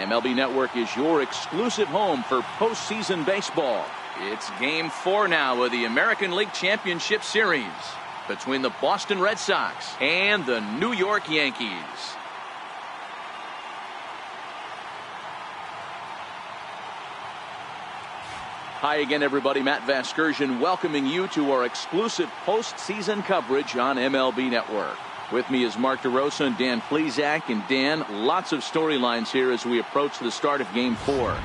MLB Network is your exclusive home for postseason baseball. It's Game 4 now of the American League Championship Series between the Boston Red Sox and the New York Yankees. Hi again, everybody. Matt Vasgersian welcoming you to our exclusive postseason coverage on MLB Network. With me is Mark DeRosa and Dan Plesac. And Dan, lots of storylines here as we approach the start of Game 4.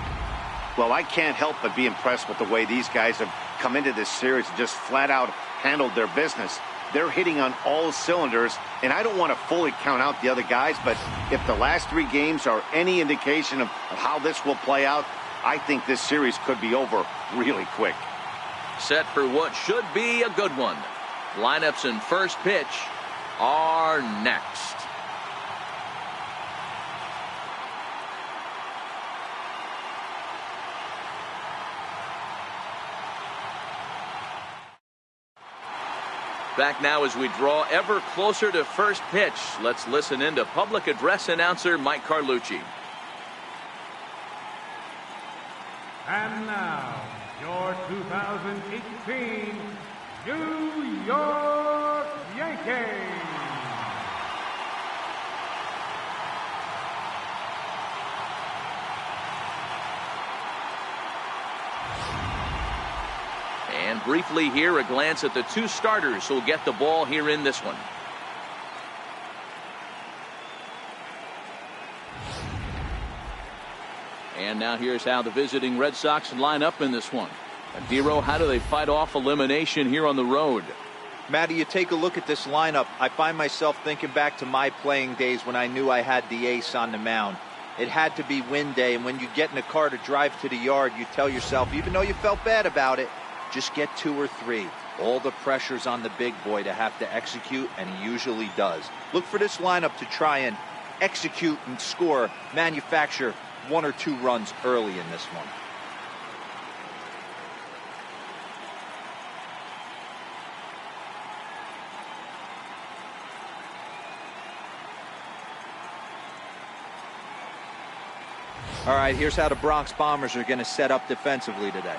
Well, I can't help but be impressed with the way these guys have come into this series and just flat out handled their business. They're hitting on all cylinders, and I don't want to fully count out the other guys, but if the last 3 games are any indication of how this will play out, I think this series could be over really quick. Set for what should be a good one. Lineups and first pitch are next. Back now as we draw ever closer to first pitch. Let's listen in to public address announcer Mike Carlucci. And now, your 2018 New York Yankees. And briefly here, a glance at the 2 starters who'll get the ball here in this one. And now here's how the visiting Red Sox line up in this one. Adiro, how do they fight off elimination here on the road? Matty, you take a look at this lineup. I find myself thinking back to my playing days when I knew I had the ace on the mound. It had to be win day, and when you get in a car to drive to the yard, you tell yourself, even though you felt bad about it, just get 2 or 3. All the pressure's on the big boy to have to execute, and he usually does. Look for this lineup to try and execute and score, manufacture 1 or 2 runs early in this one. All right, here's how the Bronx Bombers are going to set up defensively today.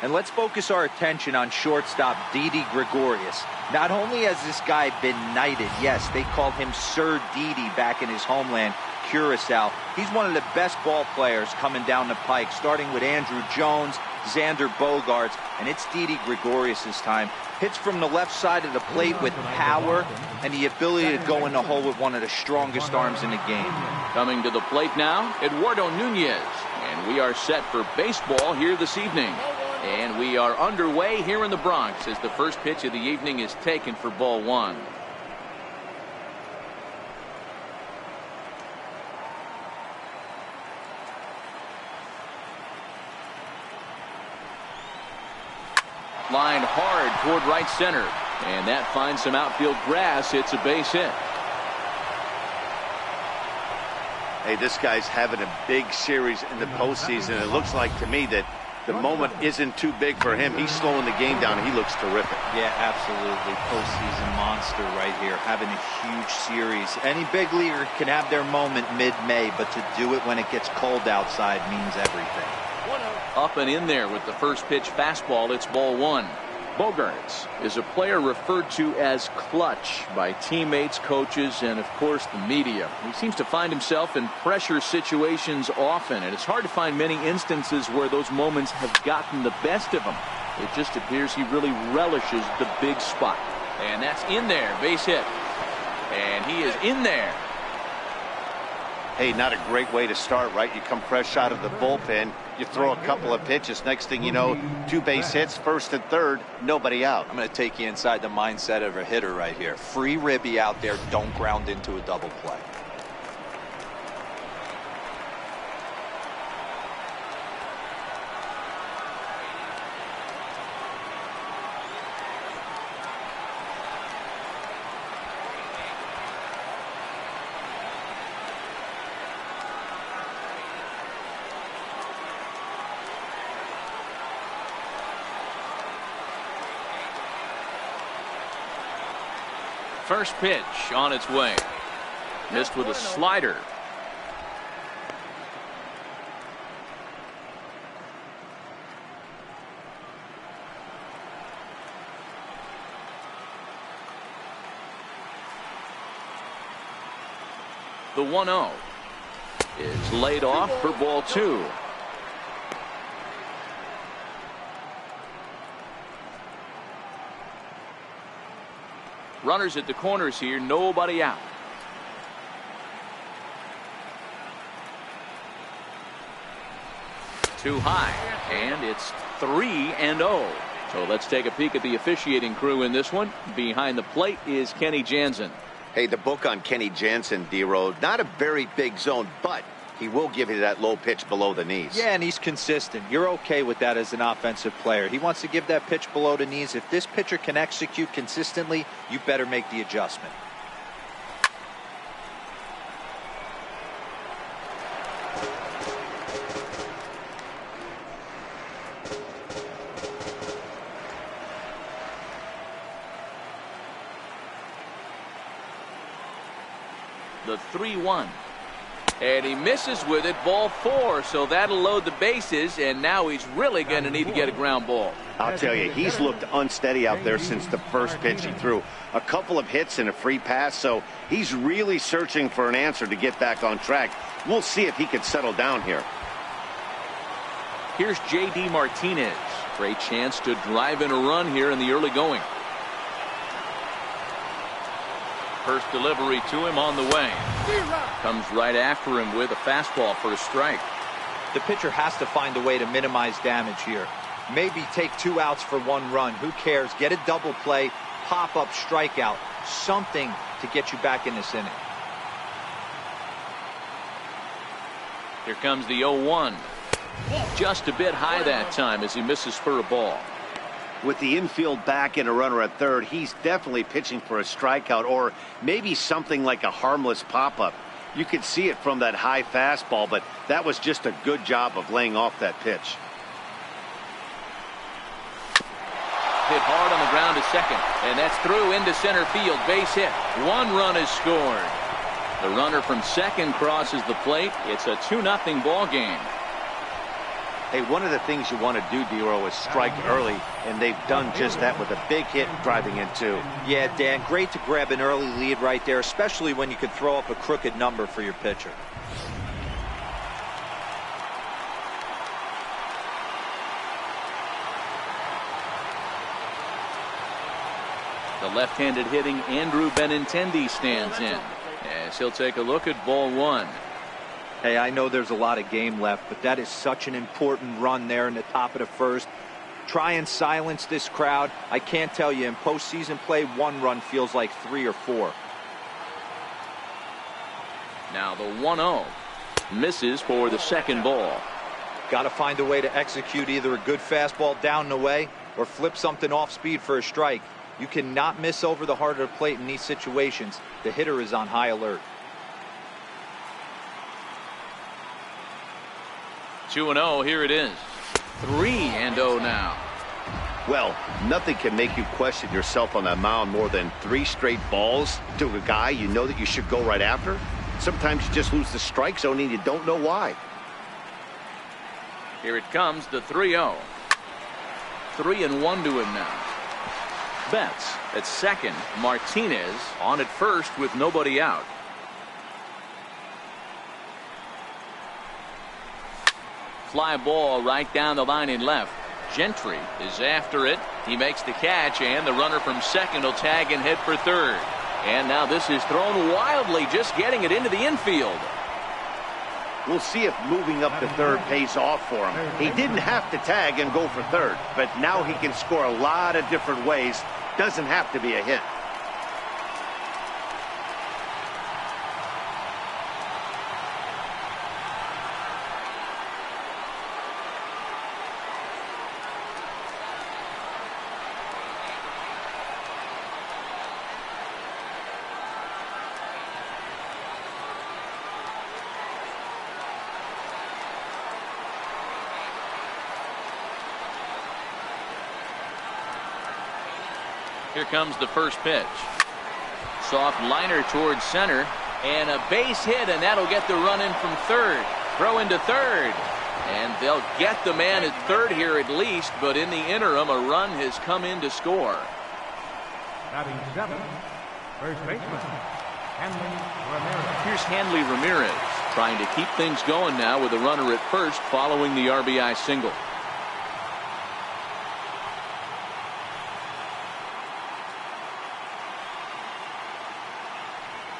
And let's focus our attention on shortstop Didi Gregorius. Not only has this guy been knighted, yes, they called him Sir Didi back in his homeland, Curacao. He's one of the best ball players coming down the pike, starting with Andrew Jones, Xander Bogaerts, and it's Didi Gregorius this time. Hits from the left side of the plate with power and the ability to go in the hole with one of the strongest arms in the game. Coming to the plate now, Eduardo Nunez. And we are set for baseball here this evening. And we are underway here in the Bronx as the first pitch of the evening is taken for ball 1. Lined hard toward right center. And that finds some outfield grass. It's a base hit. Hey, this guy's having a big series in the postseason. It looks like to me that the moment isn't too big for him. He's slowing the game down. He looks terrific. Yeah, absolutely. Postseason monster right here. Having a huge series. Any big leaguer can have their moment mid-May, but to do it when it gets cold outside means everything. Up and in there with the first pitch fastball. It's ball 1. Bogaerts is a player referred to as clutch by teammates, coaches, and of course the media. He seems to find himself in pressure situations often, and it's hard to find many instances where those moments have gotten the best of him. It just appears he really relishes the big spot. And that's in there, base hit. And he is in there. Hey, not a great way to start, right? You come fresh out of the bullpen, you throw a couple of pitches, next thing you know, 2 base hits, first and third, nobody out. I'm going to take you inside the mindset of a hitter right here. Free ribby out there, don't ground into a double play. First pitch on its way. Missed with a slider. The 1-0 is laid off for ball 2. Runners at the corners here, nobody out. Too high, and it's 3-0. So let's take a peek at the officiating crew in this one. Behind the plate is Kenny Jansen. Hey, the book on Kenny Jansen, D-Row, not a very big zone, but he will give you that low pitch below the knees. Yeah, and he's consistent. You're okay with that as an offensive player. He wants to give that pitch below the knees. If this pitcher can execute consistently, you better make the adjustment. The 3-1. And he misses with it, ball 4, so that'll load the bases, and now he's really going to need to get a ground ball. I'll tell you, he's looked unsteady out there since the first pitch he threw. A couple of hits and a free pass, so he's really searching for an answer to get back on track. We'll see if he can settle down here. Here's J.D. Martinez. Great chance to drive in a run here in the early going. First delivery to him on the way. Comes right after him with a fastball for a strike. The pitcher has to find a way to minimize damage here. Maybe take 2 outs for 1 run. Who cares? Get a double play, pop-up strikeout, something to get you back in this inning. Here comes the 0-1. Just a bit high that time as he misses for a ball. With the infield back and a runner at third, he's definitely pitching for a strikeout or maybe something like a harmless pop-up. You could see it from that high fastball, but that was just a good job of laying off that pitch. Hit hard on the ground to second, and that's through into center field. Base hit. 1 run is scored. The runner from second crosses the plate. It's a 2-0 ball game. Hey, one of the things you want to do, D-Row, is strike early, and they've done just that with a big hit driving in 2. Yeah, Dan, great to grab an early lead right there, especially when you could throw up a crooked number for your pitcher. The left-handed hitting Andrew Benintendi stands in as he'll take a look at ball 1. Hey, I know there's a lot of game left, but that is such an important run there in the top of the first. Try and silence this crowd. I can't tell you, in postseason play, 1 run feels like 3 or 4. Now the 1-0 misses for the second ball. Got to find a way to execute either a good fastball down the way or flip something off speed for a strike. You cannot miss over the heart of the plate in these situations. The hitter is on high alert. 2-0, here it is. 3-0 now. Well, nothing can make you question yourself on that mound more than 3 straight balls to a guy you know that you should go right after. Sometimes you just lose the strike zone and you don't know why. Here it comes, the 3-0. 3-1 to him now. Betts at second. Martinez on at first with nobody out. Fly ball right down the line in left. Gentry is after it. He makes the catch, and the runner from second will tag and head for third. And now this is thrown wildly, just getting it into the infield. We'll see if moving up to third pays off for him. He didn't have to tag and go for third, but now he can score a lot of different ways. Doesn't have to be a hit. Here comes the first pitch. Soft liner towards center, and a base hit, and that'll get the run in from third. Throw into third, and they'll get the man at third here at least, but in the interim a run has come in to score. Batting 7, first baseman, Here's Hanley Ramirez trying to keep things going now with a runner at first following the RBI single.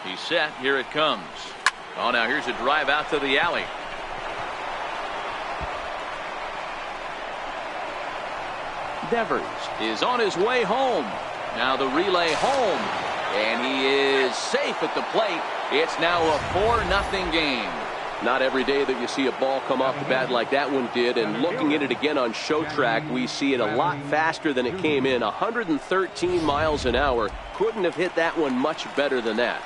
He's set. Here it comes. Oh, now here's a drive out to the alley. Devers is on his way home. Now the relay home. And he is safe at the plate. It's now a 4-0 game. Not every day that you see a ball come off the bat like that one did. And looking at it again on Show Track, we see it a lot faster than it came in. 113 miles an hour. Couldn't have hit that one much better than that.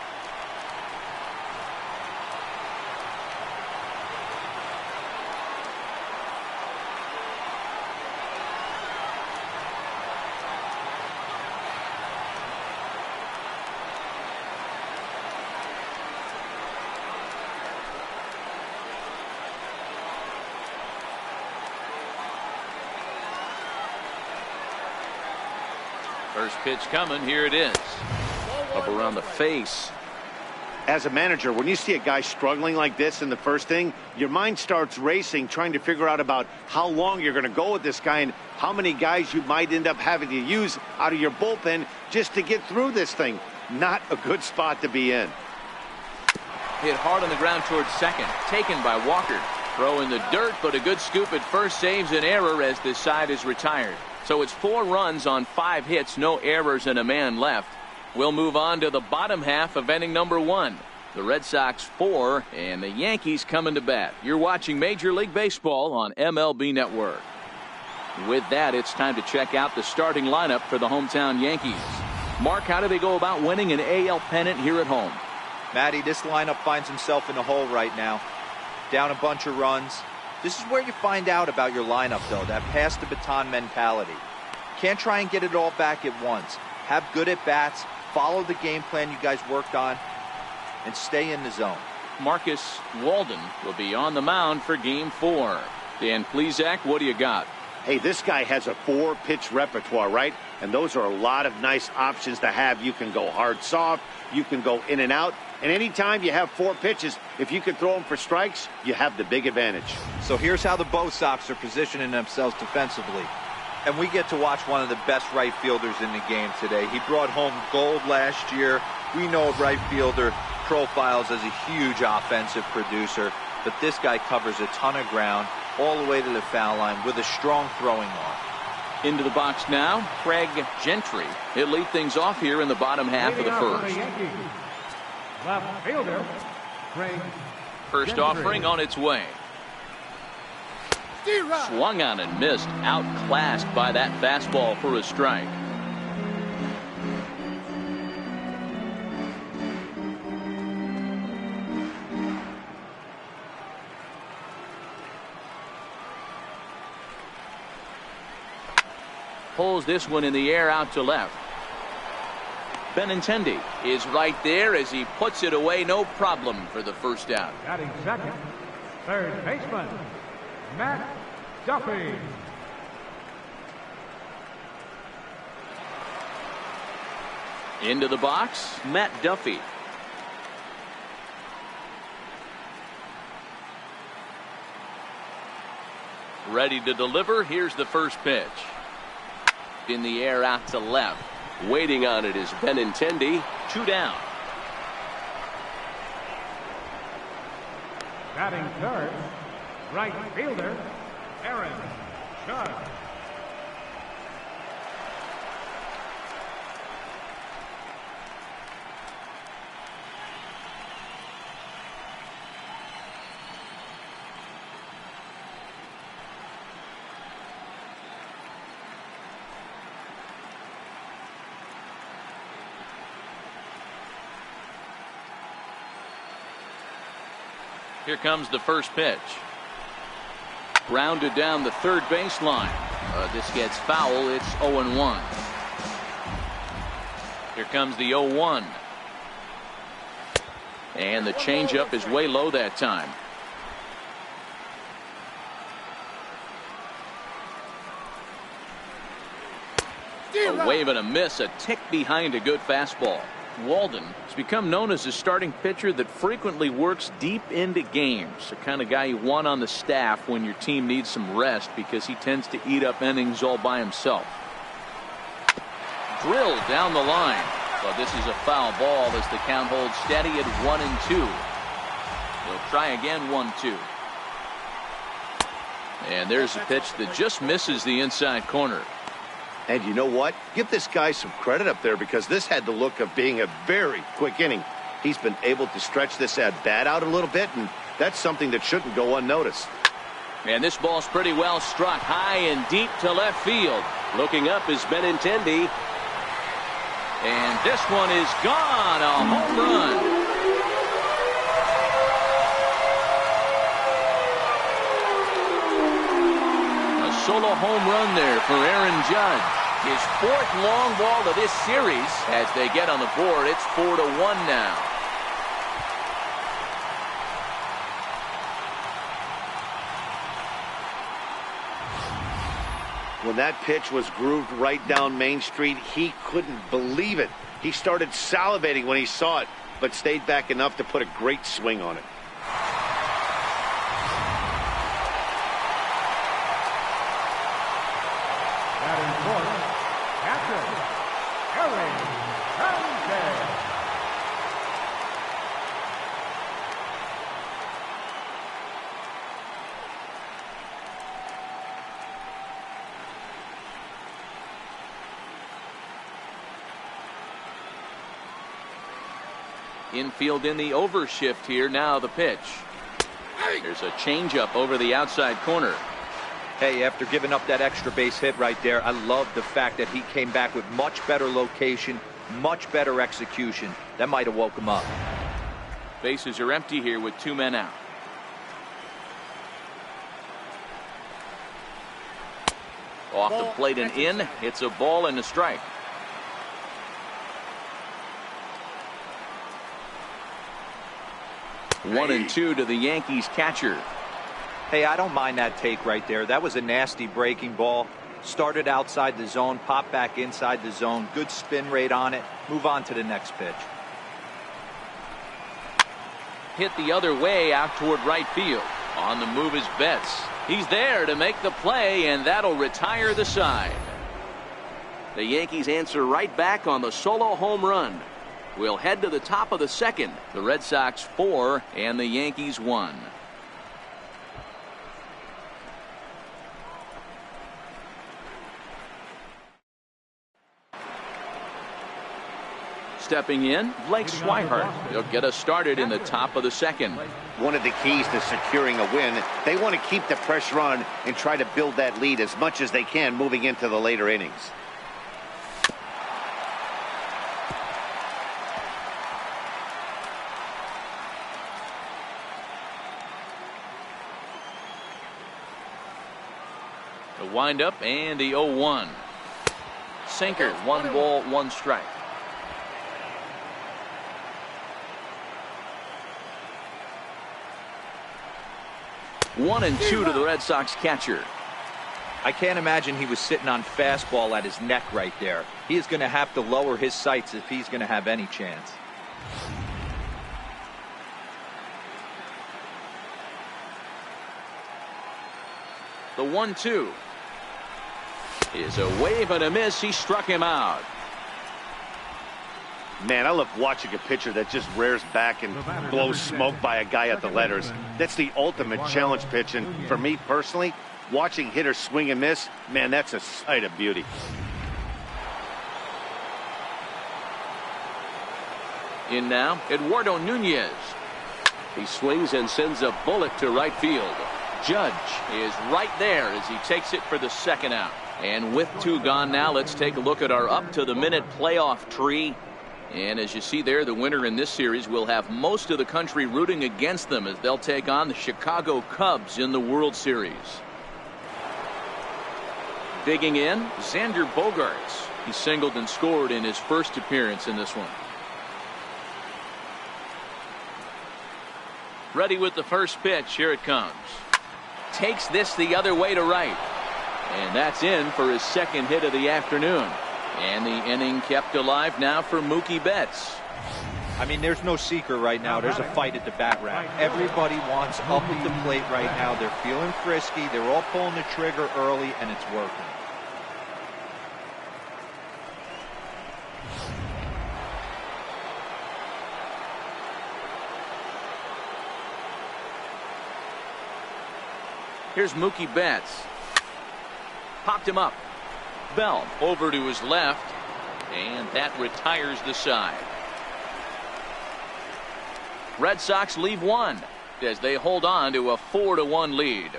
First pitch coming. Here it is. Up around the face. As a manager, when you see a guy struggling like this in the first inning, your mind starts racing, trying to figure out about how long you're going to go with this guy and how many guys you might end up having to use out of your bullpen just to get through this thing. Not a good spot to be in. Hit hard on the ground towards second. Taken by Walker. Throw in the dirt, but a good scoop at first saves an error as this side is retired. So it's 4 runs on 5 hits, no errors, and a man left. We'll move on to the bottom half of inning number 1. The Red Sox 4 and the Yankees coming to bat. You're watching Major League Baseball on MLB Network. With that, it's time to check out the starting lineup for the hometown Yankees. Mark, how do they go about winning an AL pennant here at home? Matty, this lineup finds himself in a hole right now. Down a bunch of runs. This is where you find out about your lineup, though, that pass the baton mentality. Can't try and get it all back at once. Have good at-bats, follow the game plan you guys worked on, and stay in the zone. Marcus Walden will be on the mound for Game 4. Dan Plesac, what do you got? Hey, this guy has a 4-pitch repertoire, right? And those are a lot of nice options to have. You can go hard, soft. You can go in and out. And anytime you have 4 pitches, if you can throw them for strikes, you have the big advantage. So here's how the Bo Sox are positioning themselves defensively. And we get to watch one of the best right fielders in the game today. He brought home gold last year. We know a right fielder profiles as a huge offensive producer. But this guy covers a ton of ground all the way to the foul line with a strong throwing arm. Into the box now, Craig Gentry. He'll lead things off here in the bottom half of the first. Left fielder, Craig First Gentry. offering on its way. Swung on and missed. Outclassed by that fastball for a strike. Pulls this one in the air out to left. Benintendi is right there as he puts it away, no problem for the first out. Batting second, third baseman, Matt Duffy. Into the box, Matt Duffy. Ready to deliver. Here's the first pitch. In the air out to left. Waiting on it is Benintendi. 2 down. Batting third, right fielder, Aaron Judge. Here comes the first pitch. Grounded down the third baseline. This gets foul. It's 0-1. Here comes the 0-1. And the changeup is way low that time. A wave and a miss, a tick behind a good fastball. Walden has become known as a starting pitcher that frequently works deep into games. The kind of guy you want on the staff when your team needs some rest, because he tends to eat up innings all by himself. Drilled down the line. But this is a foul ball as the count holds steady at 1-2. They'll try again, 1-2. And there's a pitch that just misses the inside corner. And you know what? Give this guy some credit up there, because this had the look of being a very quick inning. He's been able to stretch this at-bat out a little bit, and that's something that shouldn't go unnoticed. And this ball's pretty well struck high and deep to left field. Looking up is Benintendi. And this one is gone. A home run. A solo home run there for Aaron Judge. His 4th long ball of this series. As they get on the board, it's 4-1 now. When that pitch was grooved right down Main Street, he couldn't believe it. He started salivating when he saw it, but stayed back enough to put a great swing on it. Batting fourth, catcher, Aaron Sanchez. Infield in the overshift here. Now the pitch. There's a changeup over the outside corner. Hey, after giving up that extra base hit right there, I love the fact that he came back with much better location, much better execution. That might have woke him up. Bases are empty here with 2 men out. Off the plate and in. It's a ball and a strike. One and 2 to the Yankees catcher. Hey, I don't mind that take right there. That was a nasty breaking ball. Started outside the zone, popped back inside the zone. Good spin rate on it. Move on to the next pitch. Hit the other way out toward right field. On the move is Betts. He's there to make the play, and that'll retire the side. The Yankees answer right back on the solo home run. We'll head to the top of the second. The Red Sox 4 and the Yankees 1. Stepping in, Blake Swihart. He'll get us started in the top of the second. One of the keys to securing a win, they want to keep the pressure on and try to build that lead as much as they can moving into the later innings. The windup and the 0-1. Sinker, 1 ball, 1 strike. One and 2 to the Red Sox catcher. I can't imagine he was sitting on fastball at his neck right there. He is going to have to lower his sights if he's going to have any chance. The 1-2 is a wave and a miss. He struck him out. Man, I love watching a pitcher that just rears back and blows smoke by a guy at the letters. That's the ultimate challenge pitch, and for me personally, watching hitters swing and miss, man, that's a sight of beauty. In now, Eduardo Nunez. He swings and sends a bullet to right field. Judge is right there as he takes it for the second out. And with 2 gone now, let's take a look at our up-to-the-minute playoff tree. And as you see there, the winner in this series will have most of the country rooting against them as they'll take on the Chicago Cubs in the World Series. Digging in, Xander Bogaerts. He singled and scored in his first appearance in this one. Ready with the first pitch. Here it comes. Takes this the other way to right. And that's in for his second hit of the afternoon. And the inning kept alive now for Mookie Betts. I mean, there's no secret right now. There's a fight at the bat rack. Everybody wants up at the plate right now. They're feeling frisky. They're all pulling the trigger early, and it's working. Here's Mookie Betts. Popped him up. Bell over to his left, and that retires the side. Red Sox leave one as they hold on to a 4-1 lead.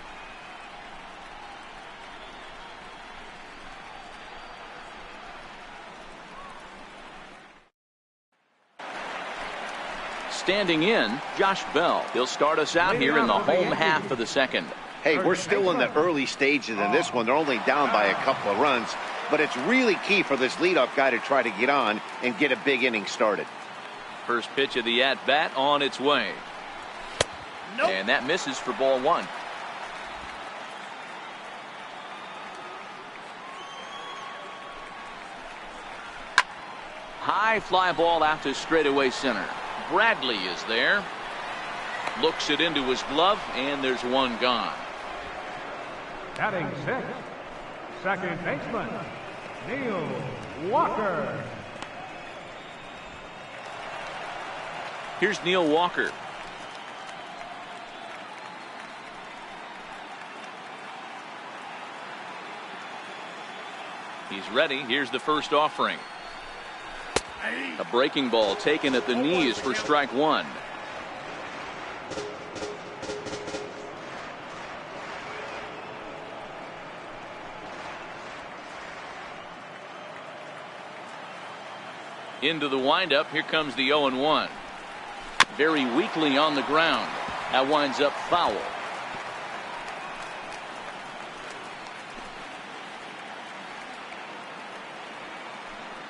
Standing in, Josh Bell. He'll start us out here in the home half of the second. Hey, we're still in the early stages in this one. They're only down by a couple of runs, but it's really key for this leadoff guy to try to get on and get a big inning started. First pitch of the at-bat on its way. Nope. And that misses for ball one. High fly ball out to straightaway center. Bradley is there. Looks it into his glove, and there's one gone. Batting sixth, second baseman, Neil Walker. Here's Neil Walker. He's ready. Here's the first offering. A breaking ball taken at the knees for strike one. Into the windup. Here comes the 0-1. Very weakly on the ground. That winds up foul.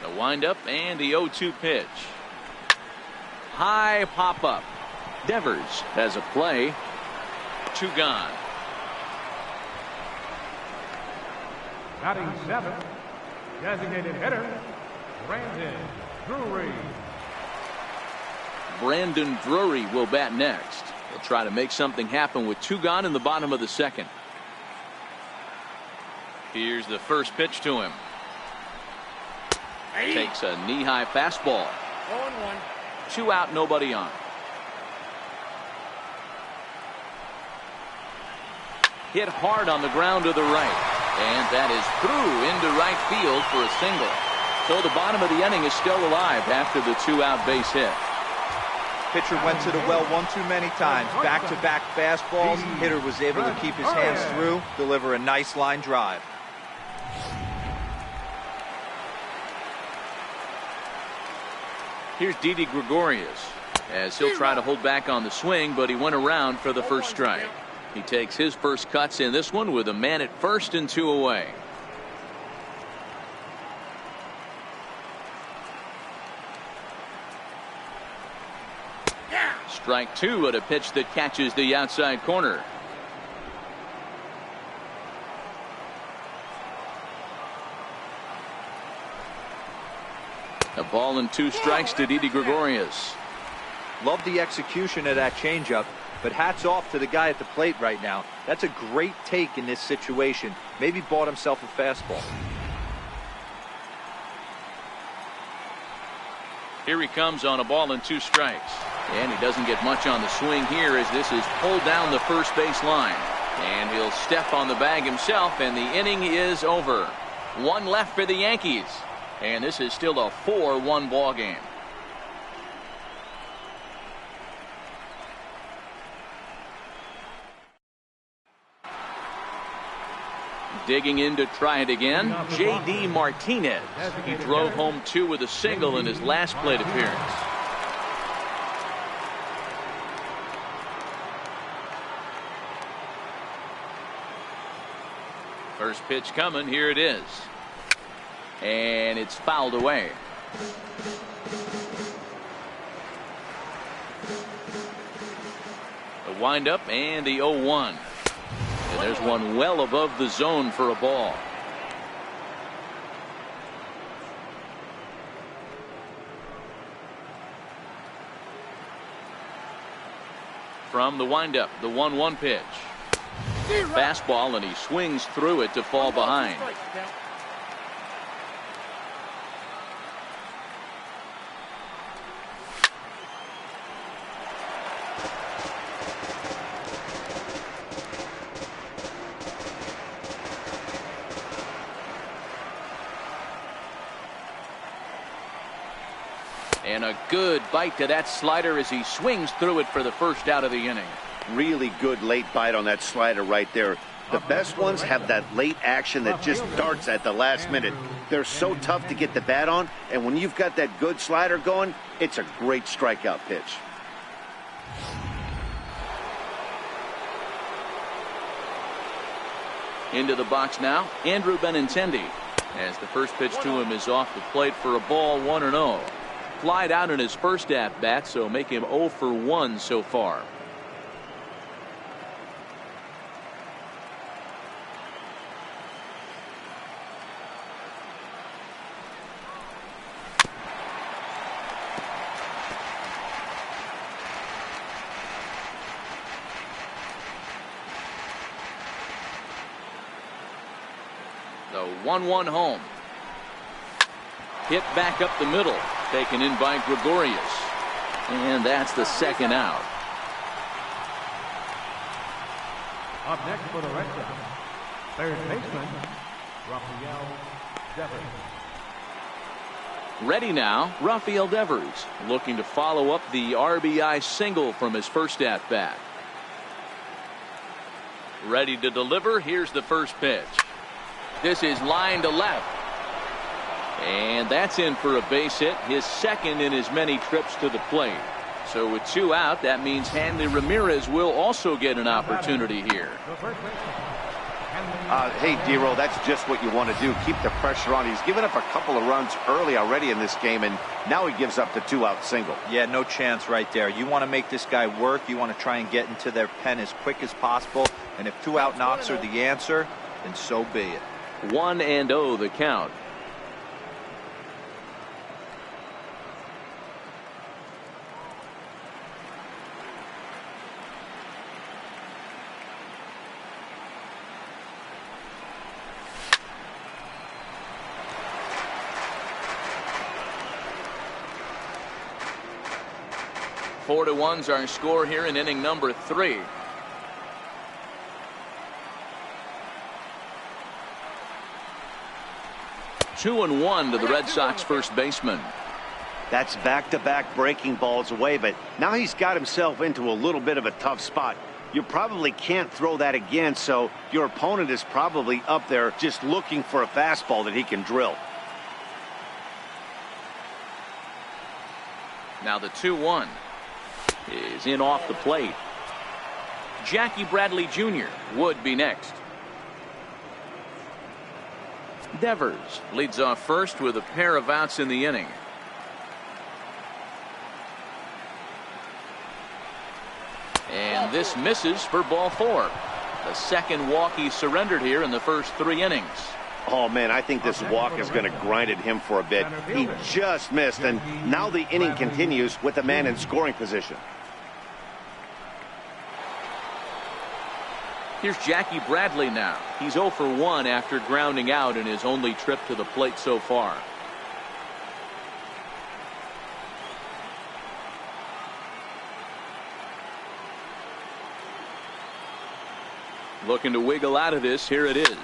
The windup and the 0-2 pitch. High pop up. Devers has a play. Two gone. Batting seventh, designated hitter, Brandon Drury. Brandon Drury will bat next. He'll try to make something happen with two gone in the bottom of the second. Here's the first pitch to him. Takes a knee-high fastball. 0-1. 2 out, nobody on. Hit hard on the ground to the right. And that is through into right field for a single. So the bottom of the inning is still alive after the 2-out base hit. Pitcher went to the well one too many times. Back-to-back fastballs. Hitter was able to keep his hands through, deliver a nice line drive. Here's Didi Gregorius as he'll try to hold back on the swing, but he went around for the first strike. He takes his first cuts in this one with a man at first and 2 away. Strike 2 at a pitch that catches the outside corner. A ball and 2 strikes to Didi Gregorius. Love the execution of that changeup, but hats off to the guy at the plate right now. That's a great take in this situation. Maybe bought himself a fastball. Here he comes on a ball and 2 strikes. And he doesn't get much on the swing here as this is pulled down the first base line. And he'll step on the bag himself, and the inning is over. 1 left for the Yankees. And this is still a 4-1 ball game. Digging in to try it again, J.D. Martinez. He drove home 2 with a single in his last plate appearance. First pitch coming. Here it is. And it's fouled away. The windup and the 0-1. And there's one well above the zone for a ball. From the windup, the 1-1 pitch. Fastball, and he swings through it to fall behind. And a good bite to that slider as he swings through it for the first out of the inning. Really good late bite on that slider right there. The best ones have that late action that just darts at the last minute. They're so tough to get the bat on, and when you've got that good slider going, it's a great strikeout pitch. Into the box now, Andrew Benintendi, as the first pitch to him is off the plate for a ball, 1-0. Flied out in his first at-bat, so make him 0 for 1 so far. The 1-1 home. Hit back up the middle. Taken in by Gregorius. And that's the second out. Up next for the Red Sox, third baseman, Rafael Devers. Ready now, Rafael Devers, looking to follow up the RBI single from his first at-bat. Ready to deliver. Here's the first pitch. This is line to left. And that's in for a base hit, his second in as many trips to the plate. So with 2 out, that means Hanley Ramirez will also get an opportunity here. Hey, D-Roll, that's just what you want to do. Keep the pressure on. He's given up a couple of runs early already in this game, and now he gives up the 2-out single. Yeah, no chance right there. You want to make this guy work. You want to try and get into their pen as quick as possible. And if 2-out knocks are the answer, then so be it. 1-0 the count. Four to 1's our score here in inning number 3. Two and 1 to the Red Sox first baseman. That's back-to-back breaking balls away, but now he's got himself into a little bit of a tough spot. You probably can't throw that again, so your opponent is probably up there just looking for a fastball that he can drill. Now the 2-1 is in off the plate. Jackie Bradley Jr. would be next. Devers leads off first with a pair of outs in the inning. And this misses for ball 4. The second walk he surrendered here in the first 3 innings. Oh, man, I think this walk is going to grind at him for a bit. He just missed, and now the inning continues with the man in scoring position. Here's Jackie Bradley now. He's 0 for 1 after grounding out in his only trip to the plate so far. Looking to wiggle out of this. Here it is.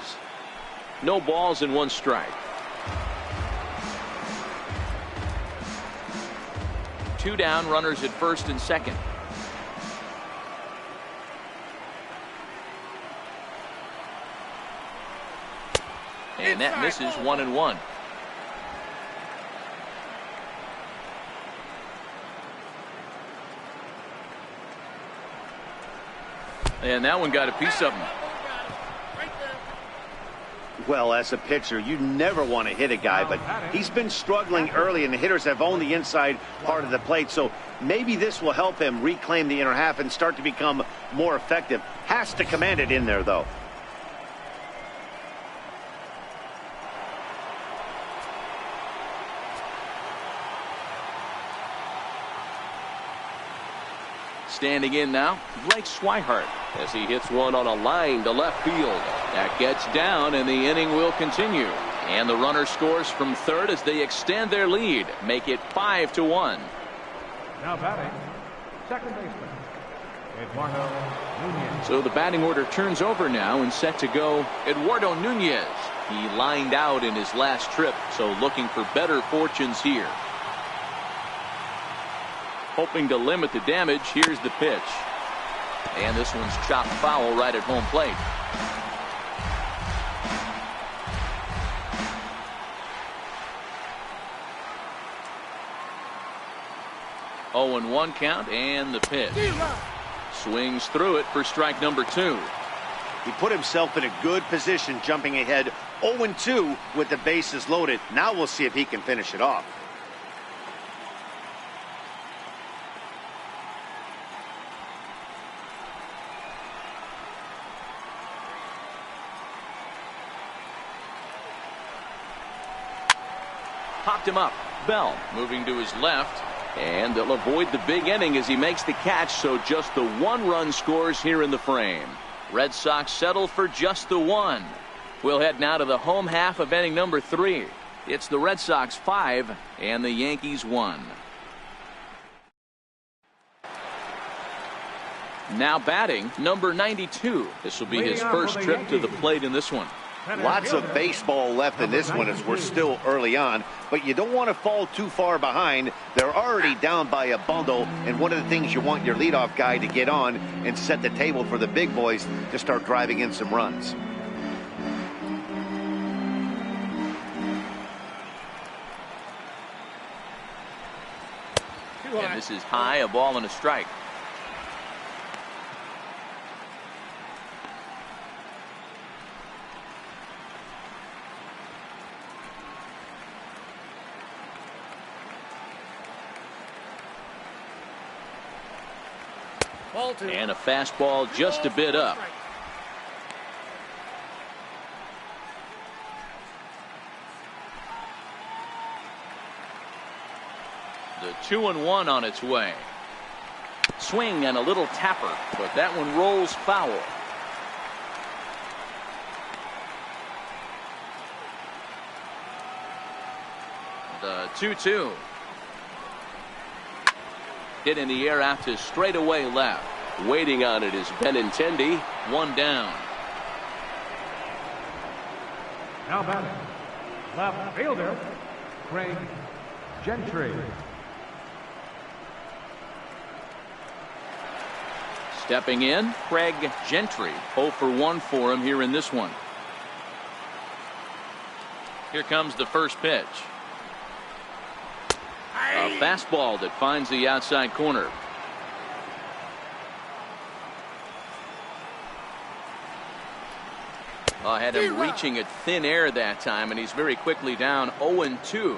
No balls and 1 strike. 2 down, runners at first and second. And that misses 1-1. And that one got a piece of him. Well, as a pitcher, you never want to hit a guy, but he's been struggling early, and the hitters have owned the inside part of the plate. So maybe this will help him reclaim the inner half and start to become more effective. Has to command it in there, though. Standing in now, Blake Swihart, as he hits one on a line to left field. That gets down, and the inning will continue. And the runner scores from third as they extend their lead, make it 5-1. Now batting, second baseman, Eduardo Nunez. So the batting order turns over now and set to go Eduardo Nunez. He lined out in his last trip, so looking for better fortunes here. Hoping to limit the damage, here's the pitch. And this one's chopped foul right at home plate. Oh, 0-1 count, and the pitch. Swings through it for strike number 2. He put himself in a good position, jumping ahead 0-2 with the bases loaded. Now we'll see if he can finish it off. Popped him up. Bell moving to his left. And they'll avoid the big inning as he makes the catch, so just the 1-run scores here in the frame. Red Sox settle for just the 1. We'll head now to the home half of inning number 3. It's the Red Sox 5 and the Yankees 1. Now batting, number 92. This will be his first trip to the plate in this one. Lots of baseball left in this one as we're still early on, but you don't want to fall too far behind. They're already down by a bundle, and one of the things you want your leadoff guy to get on and set the table for the big boys to start driving in some runs. And this is high, a ball and a strike. And a fastball just a bit up. The 2-1 on its way. Swing and a little tapper, but that one rolls foul. The 2-2. Hit in the air out to straightaway left. Waiting on it is Benintendi. 1 down. Now batting, left fielder, Craig Gentry. Stepping in, Craig Gentry. 0-for-1 for him here in this one. Here comes the first pitch. A fastball that finds the outside corner. Had him reaching at thin air that time, and he's very quickly down 0-2.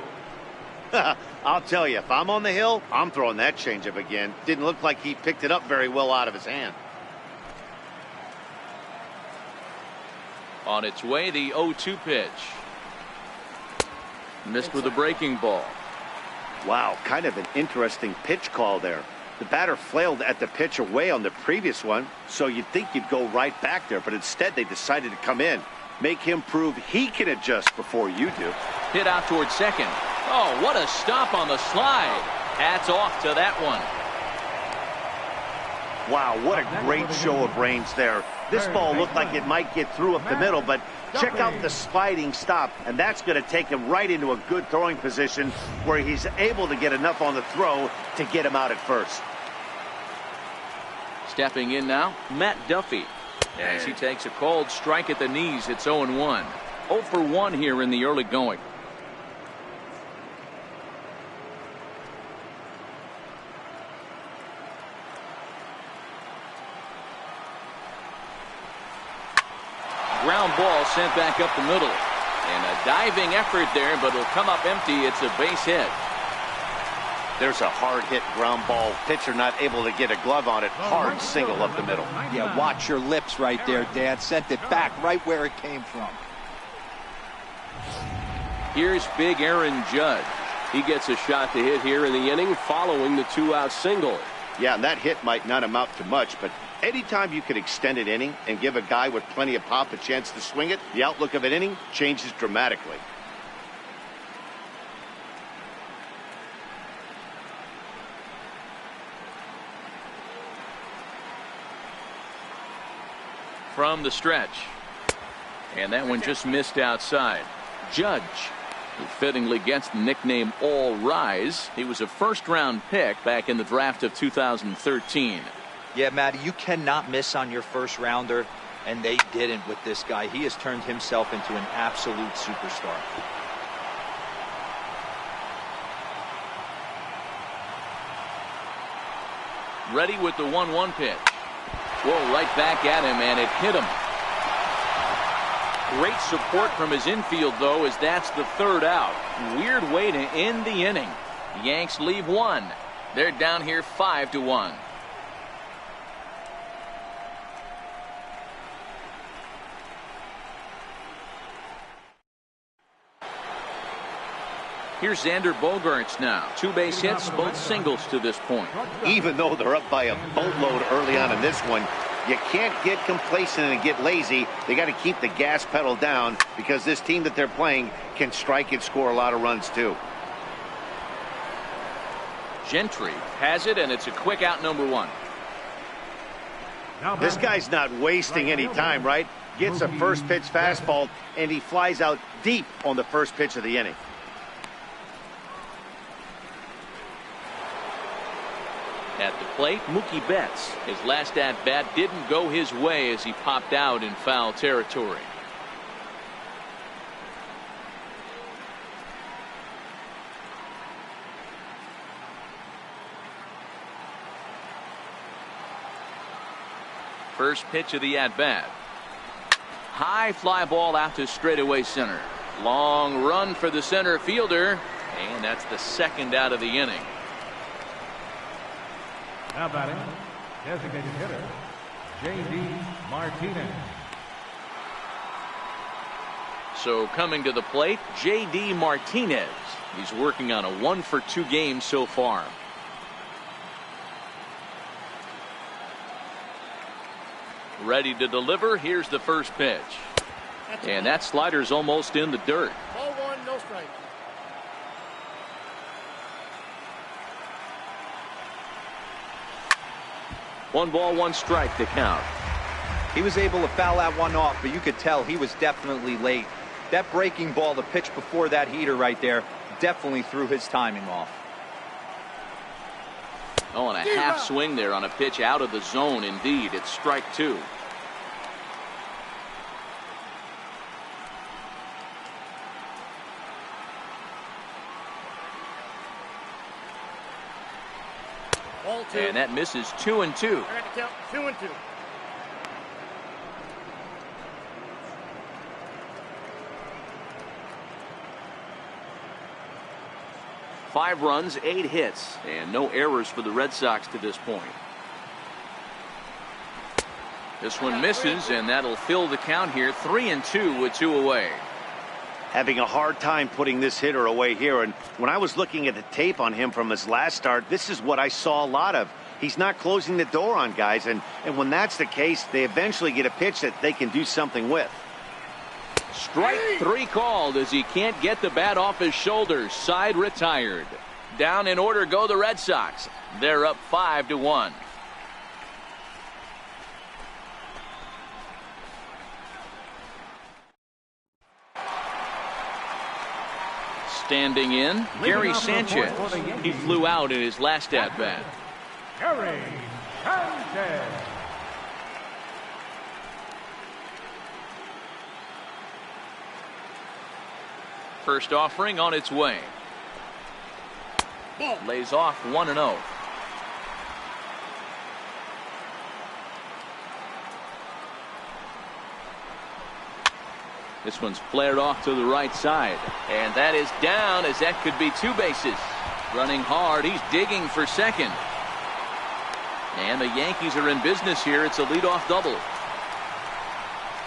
I'll tell you, if I'm on the hill, I'm throwing that changeup again. Didn't look like he picked it up very well out of his hand. On its way, the 0-2 pitch. Missed with a breaking ball. Wow, kind of an interesting pitch call there. The batter flailed at the pitch away on the previous one, so you'd think you'd go right back there, but instead they decided to come in. Make him prove he can adjust before you do. Hit out towards second. Oh, what a stop on the slide. Hats off to that one. Wow, what a great show of range there. This ball looked like it might get through up the middle, but check out the sliding stop, and that's going to take him right into a good throwing position where he's able to get enough on the throw to get him out at first. Stepping in now, Matt Duffy. As he takes a cold strike at the knees, it's 0-1. 0-for-1 here in the early going. Ground ball sent back up the middle. And a diving effort there, but it'll come up empty. It's a base hit. There's a hard hit ground ball. Pitcher not able to get a glove on it. Hard single up the middle. Yeah, watch your lips right there, Dad. Sent it back right where it came from. Here's big Aaron Judge. He gets a shot to hit here in the inning following the 2-out single. Yeah, and that hit might not amount to much, but anytime you can extend an inning and give a guy with plenty of pop a chance to swing it, the outlook of an inning changes dramatically. From the stretch. And that one just missed outside. Judge, who fittingly gets the nickname All Rise. He was a first-round pick back in the draft of 2013. Yeah, Matty, you cannot miss on your first rounder, and they didn't with this guy. He has turned himself into an absolute superstar. Ready with the 1-1 pitch. Whoa, right back at him, and it hit him. Great support from his infield, though, as that's the third out. Weird way to end the inning. The Yanks leave one. They're down here 5-1. Here's Xander Bogaerts now. 2 base hits, both singles to this point. Even though they're up by a boatload early on in this one, you can't get complacent and get lazy. They got to keep the gas pedal down because this team that they're playing can strike and score a lot of runs too. Gentry has it, and it's a quick out, number 1. This guy's not wasting any time, right? Gets a first pitch fastball, and he flies out deep on the first pitch of the inning. At the plate, Mookie Betts. His last at-bat didn't go his way as he popped out in foul territory. First pitch of the at-bat. High fly ball out to straightaway center. Long run for the center fielder, and that's the second out of the inning. Now batting, designated hitter, J.D. Martinez. So coming to the plate, J.D. Martinez. He's working on a 1-for-2 game so far. Ready to deliver. Here's the first pitch. And that slider's almost in the dirt. Ball 1, no strike. One ball, one strike to count. He was able to foul that one off, but you could tell he was definitely late. That breaking ball, the pitch before that heater right there, definitely threw his timing off. Oh, and a half swing there on a pitch out of the zone. Indeed, it's strike 2. Ball 2. And that misses 2-2. I got to count 2-2. Five runs, 8 hits, and no errors for the Red Sox to this point. This one misses, and that'll fill the count here. 3-2 with 2 away. Having a hard time putting this hitter away here, and when I was looking at the tape on him from his last start, this is what I saw a lot of. He's not closing the door on guys, and when that's the case, they eventually get a pitch that they can do something with. Strike 3 called as he can't get the bat off his shoulders. Side retired. Down in order go the Red Sox. They're up 5-1. Standing in, Gary Sanchez. He flew out in his last at-bat. Gary Sanchez. First offering on its way. Lays off 1-0. This one's flared off to the right side. And that is down, as that could be 2 bases. Running hard. He's digging for second. And the Yankees are in business here. It's a leadoff double.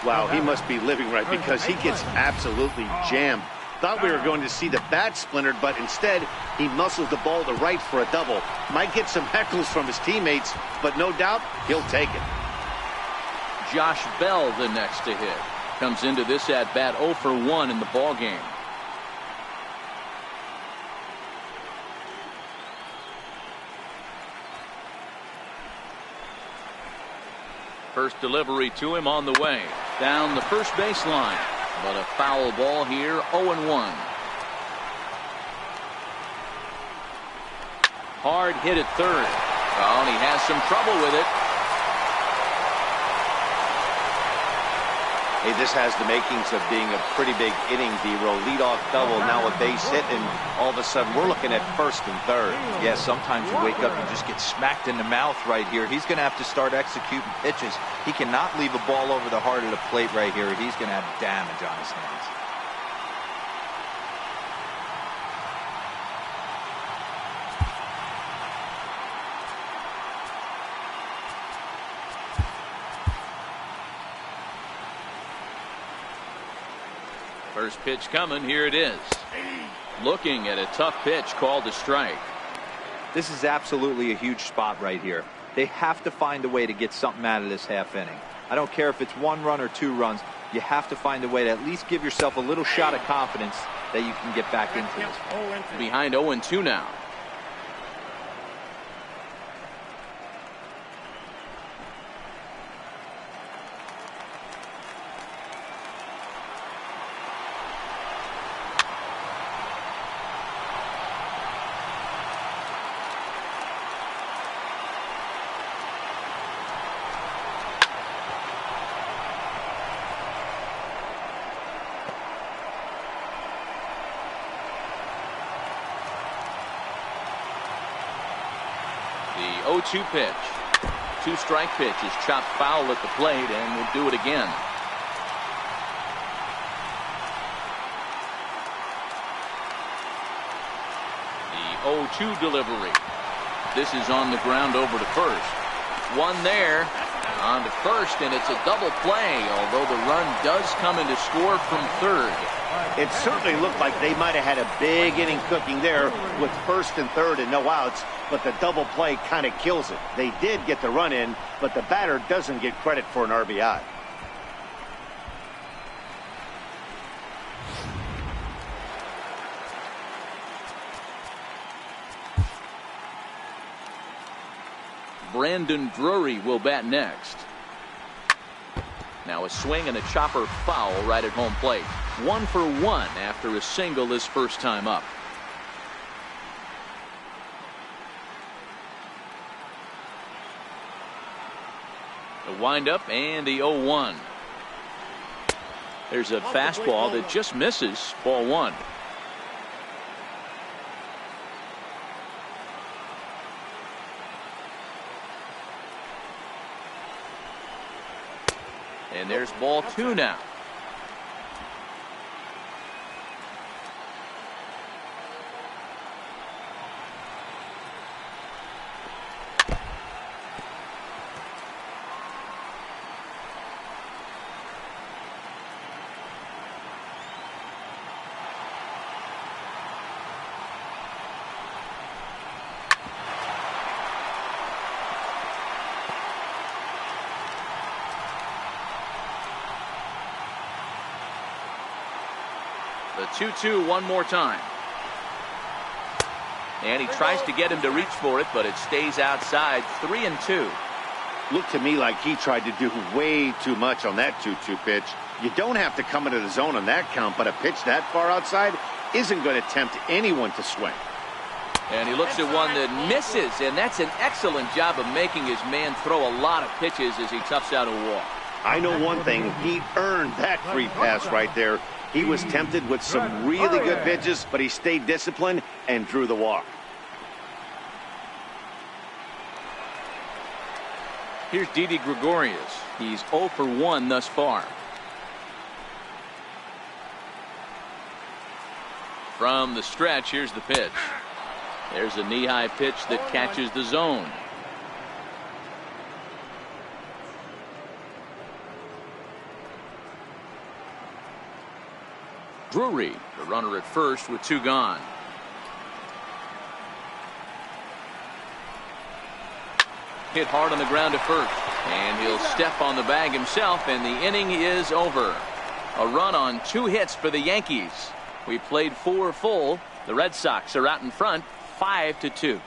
Wow, he must be living right because he gets absolutely jammed. Thought we were going to see the bat splintered, but instead he muscles the ball to right for a double. Might get some heckles from his teammates, but no doubt he'll take it. Josh Bell the next to hit. Comes into this at bat 0 for 1 in the ball game. First delivery to him on the way. Down the first baseline. But a foul ball here, 0-1. Hard hit at third. Oh, and he has some trouble with it. Hey, this has the makings of being a pretty big inning, D-roll. Leadoff double, now a base hit, and all of a sudden we're looking at first and third. Yeah, sometimes you wake up and just get smacked in the mouth right here. He's going to have to start executing pitches. He cannot leave a ball over the heart of the plate right here. He's going to have damage on his hands. First pitch coming. Here it is. Looking at a tough pitch called a strike. This is absolutely a huge spot right here. They have to find a way to get something out of this half inning. I don't care if it's 1 run or 2 runs. You have to find a way to at least give yourself a little shot of confidence that you can get back into this. Behind 0-2 now. The 0-2 pitch. 2-strike pitch is chopped foul at the plate, and will do it again. The 0-2 delivery. This is on the ground over to first. One there. On to first, and it's a double play, although the run does come in to score from third. It certainly looked like they might have had a big inning cooking there with first and third and no outs, but the double play kind of kills it. They did get the run in, but the batter doesn't get credit for an RBI. Brandon Drury will bat next. Now a swing and a chopper foul right at home plate. 1 for 1 after a single his first time up. The windup and the 0-1. There's a fastball that just misses. Ball 1. And there's ball 2 now. The 2-2 one more time. And he tries to get him to reach for it, but it stays outside. 3-2. Looked to me like he tried to do way too much on that 2-2 pitch. You don't have to come into the zone on that count, but a pitch that far outside isn't going to tempt anyone to swing. And he looks at one that misses, and that's an excellent job of making his man throw a lot of pitches as he toughs out a walk. I know one thing, he earned that free pass right there. He was tempted with some really good pitches, but he stayed disciplined and drew the walk. Here's Didi Gregorius. He's 0 for 1 thus far. From the stretch, here's the pitch. There's a knee-high pitch that catches the zone. Drury, the runner at first with 2 gone. Hit hard on the ground to first, and he'll step on the bag himself, and the inning is over. A run on 2 hits for the Yankees. We played 4 full. The Red Sox are out in front 5-2.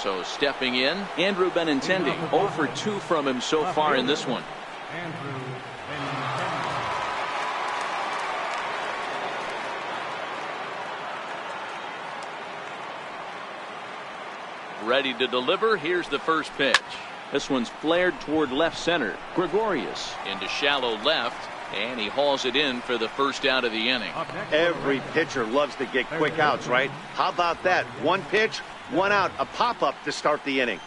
So stepping in, Andrew Benintendi, 0 for 2 from him so far in this one. Ready to deliver. Here's the first pitch. This one's flared toward left center. Gregorius into shallow left, and he hauls it in for the first out of the inning. Every pitcher loves to get quick outs, right? How about that? 1 pitch, 1 out, a pop-up to start the inning.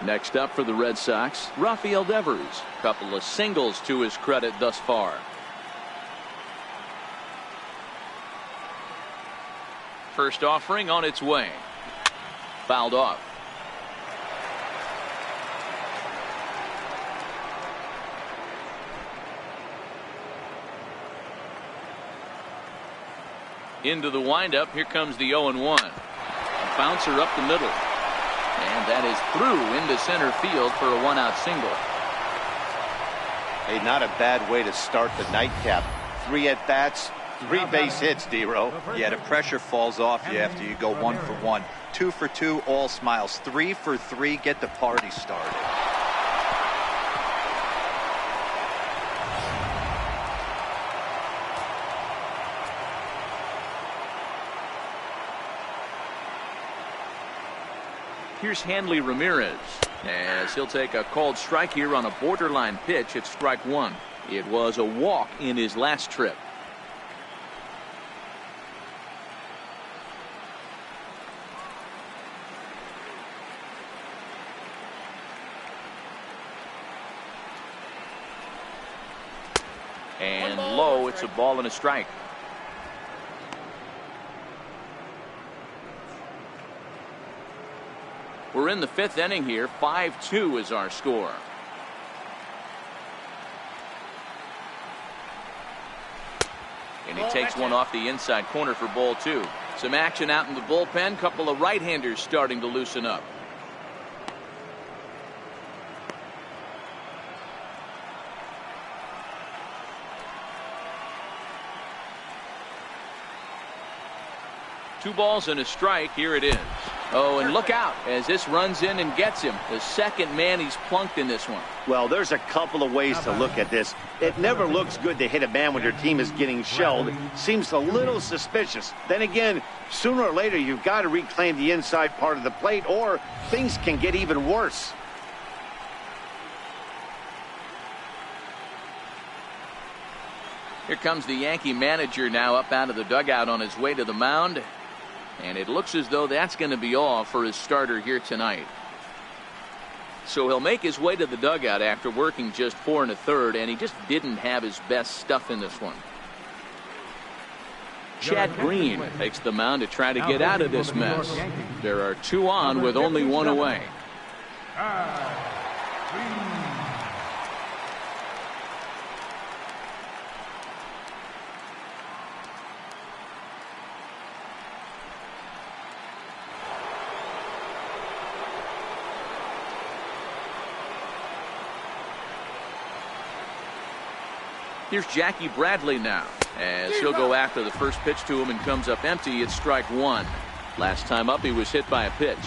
Next up for the Red Sox, Rafael Devers. Couple of singles to his credit thus far. First offering on its way. Fouled off. Into the windup. Here comes the 0-1. A bouncer up the middle. And that is through into center field for a 1-out single. Hey, not a bad way to start the nightcap. 3 at-bats, 3 base hits, D-Row. Yeah, the pressure falls off you after you go 1 for 1. 2 for 2, all smiles. 3 for 3, get the party started. Here's Hanley Ramirez, as he'll take a called strike here on a borderline pitch at strike 1. It was a walk in his last trip. And low, it's a ball and a strike. We're in the 5th inning here. 5-2 is our score. And he takes one off the inside corner for ball 2. Some action out in the bullpen. Couple of right-handers starting to loosen up. Two balls and a strike. Here it is. Oh, and look out as this runs in and gets him. The second man he's plunked in this one. Well, there's a couple of ways to look at this. It never looks good to hit a man when your team is getting shelled. Seems a little suspicious. Then again, sooner or later, you've got to reclaim the inside part of the plate, or things can get even worse. Here comes the Yankee manager now up out of the dugout on his way to the mound. And it looks as though that's going to be all for his starter here tonight. So he'll make his way to the dugout after working just 4 1/3, and he just didn't have his best stuff in this one. Chad Green takes the mound to try to get out of this mess. There are 2 on with only 1 away. Here's Jackie Bradley now, as he'll go after the first pitch to him and comes up empty. It's strike 1. Last time up he was hit by a pitch.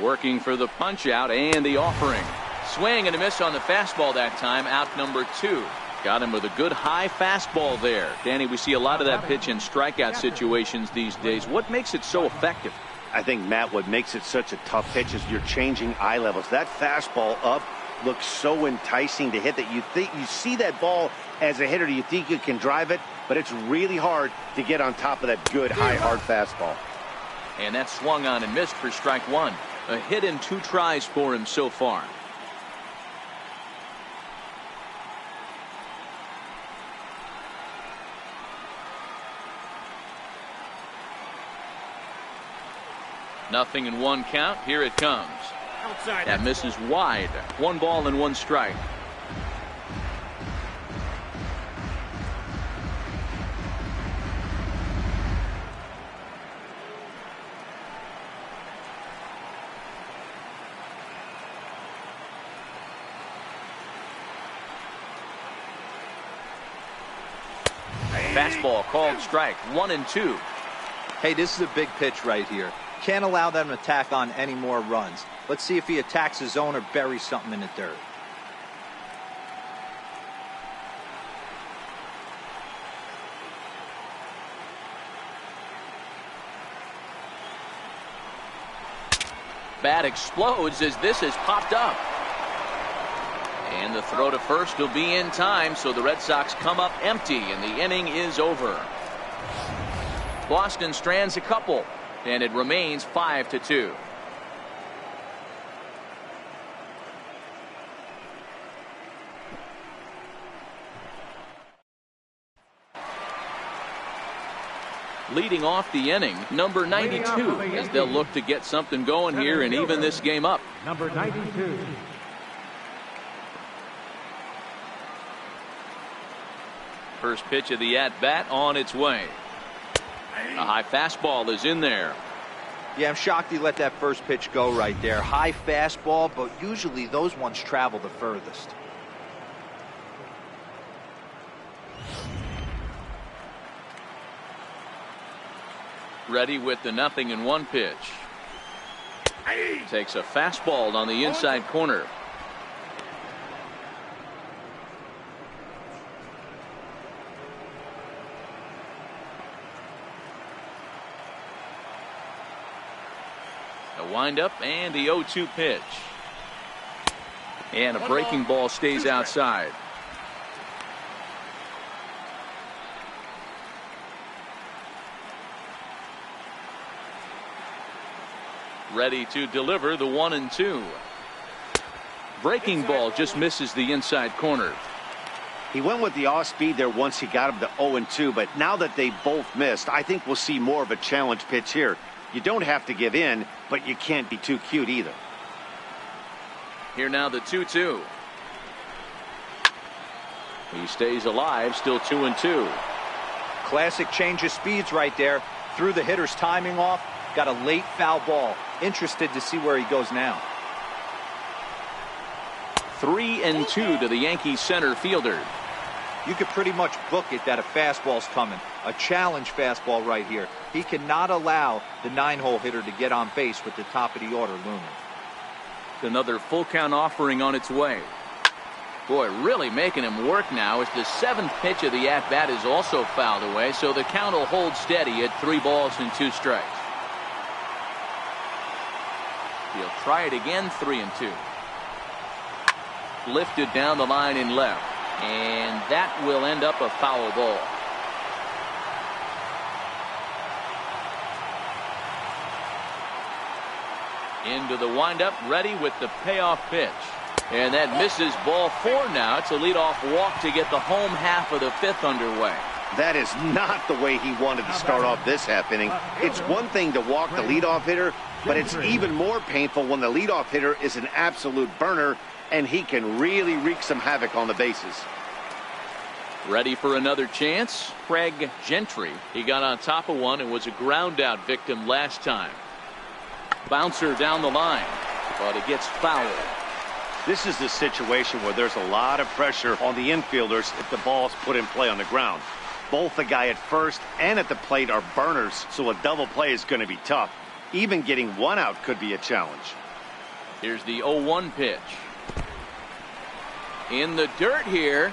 Working for the punch out and the offering. Swing and a miss on the fastball that time. Out number 2. Got him with a good high fastball there. Danny, we see a lot of that pitch in strikeout situations these days. What makes it so effective? I think, Matt, what makes it such a tough pitch is you're changing eye levels. That fastball up looks so enticing to hit that you see that ball as a hitter, you think you can drive it, but it's really hard to get on top of that good high hard fastball. And that swung on and missed for strike one. A hit in 2 tries for him so far. Nothing in 1 count. Here it comes. Outside. That misses wide. 1 ball and 1 strike. Fastball called strike. 1-2. Hey, this is a big pitch right here. Can't allow them to tack on any more runs. Let's see if he attacks his zone or buries something in the dirt. Bat explodes as this has popped up. And the throw to first will be in time, so the Red Sox come up empty, and the inning is over. Boston strands a couple, and it remains 5-2. Leading off the inning, number 92, as they'll look to get something going here and even this game up. Number 92. First pitch of the at-bat on its way. A high fastball is in there. Yeah, I'm shocked he let that first pitch go right there. High fastball, but usually those ones travel the furthest. Ready with the 0-1 pitch. Takes a fastball on the inside corner. A windup and the 0-2 pitch. And a breaking ball stays outside. Ready to deliver the 1-2. Breaking ball just misses the inside corner. He went with the off speed there once he got him to 0-2, but now that they both missed, I think we'll see more of a challenge pitch here. You don't have to give in, but you can't be too cute either. Here now the 2-2. He stays alive, still 2-2. Classic change of speeds right there. Threw the hitter's timing off. Got a late foul ball. Interested to see where he goes now. 3-2 to the Yankees center fielder. You could pretty much book it that a fastball's coming. A challenge fastball right here. He cannot allow the 9-hole hitter to get on base with the top of the order looming. Another full count offering on its way. Boy, really making him work now as the 7th pitch of the at-bat is also fouled away, so the count will hold steady at 3 balls and 2 strikes. He'll try it again, 3-2. Lifted down the line in left. And that will end up a foul ball. Into the windup, ready with the payoff pitch. And that misses, ball 4 now. It's a leadoff walk to get the home half of the 5th underway. That is not the way he wanted to start off this half inning. It's one thing to walk the leadoff hitter, but it's even more painful when the leadoff hitter is an absolute burner and he can really wreak some havoc on the bases. Ready for another chance? Craig Gentry. He got on top of one and was a ground out victim last time. Bouncer down the line, but it gets fouled. This is the situation where there's a lot of pressure on the infielders if the ball's put in play on the ground. Both the guy at first and at the plate are burners, so a double play is going to be tough. Even getting one out could be a challenge. Here's the 0-1 pitch. In the dirt here.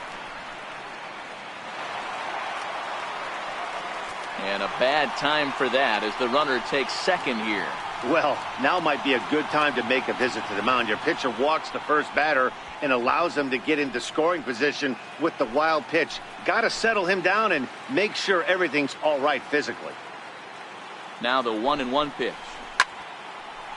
And a bad time for that as the runner takes second here. Well, now might be a good time to make a visit to the mound. Your pitcher walks the first batter and allows him to get into scoring position with the wild pitch. Got to settle him down and make sure everything's all right physically. Now the 1-1 pitch.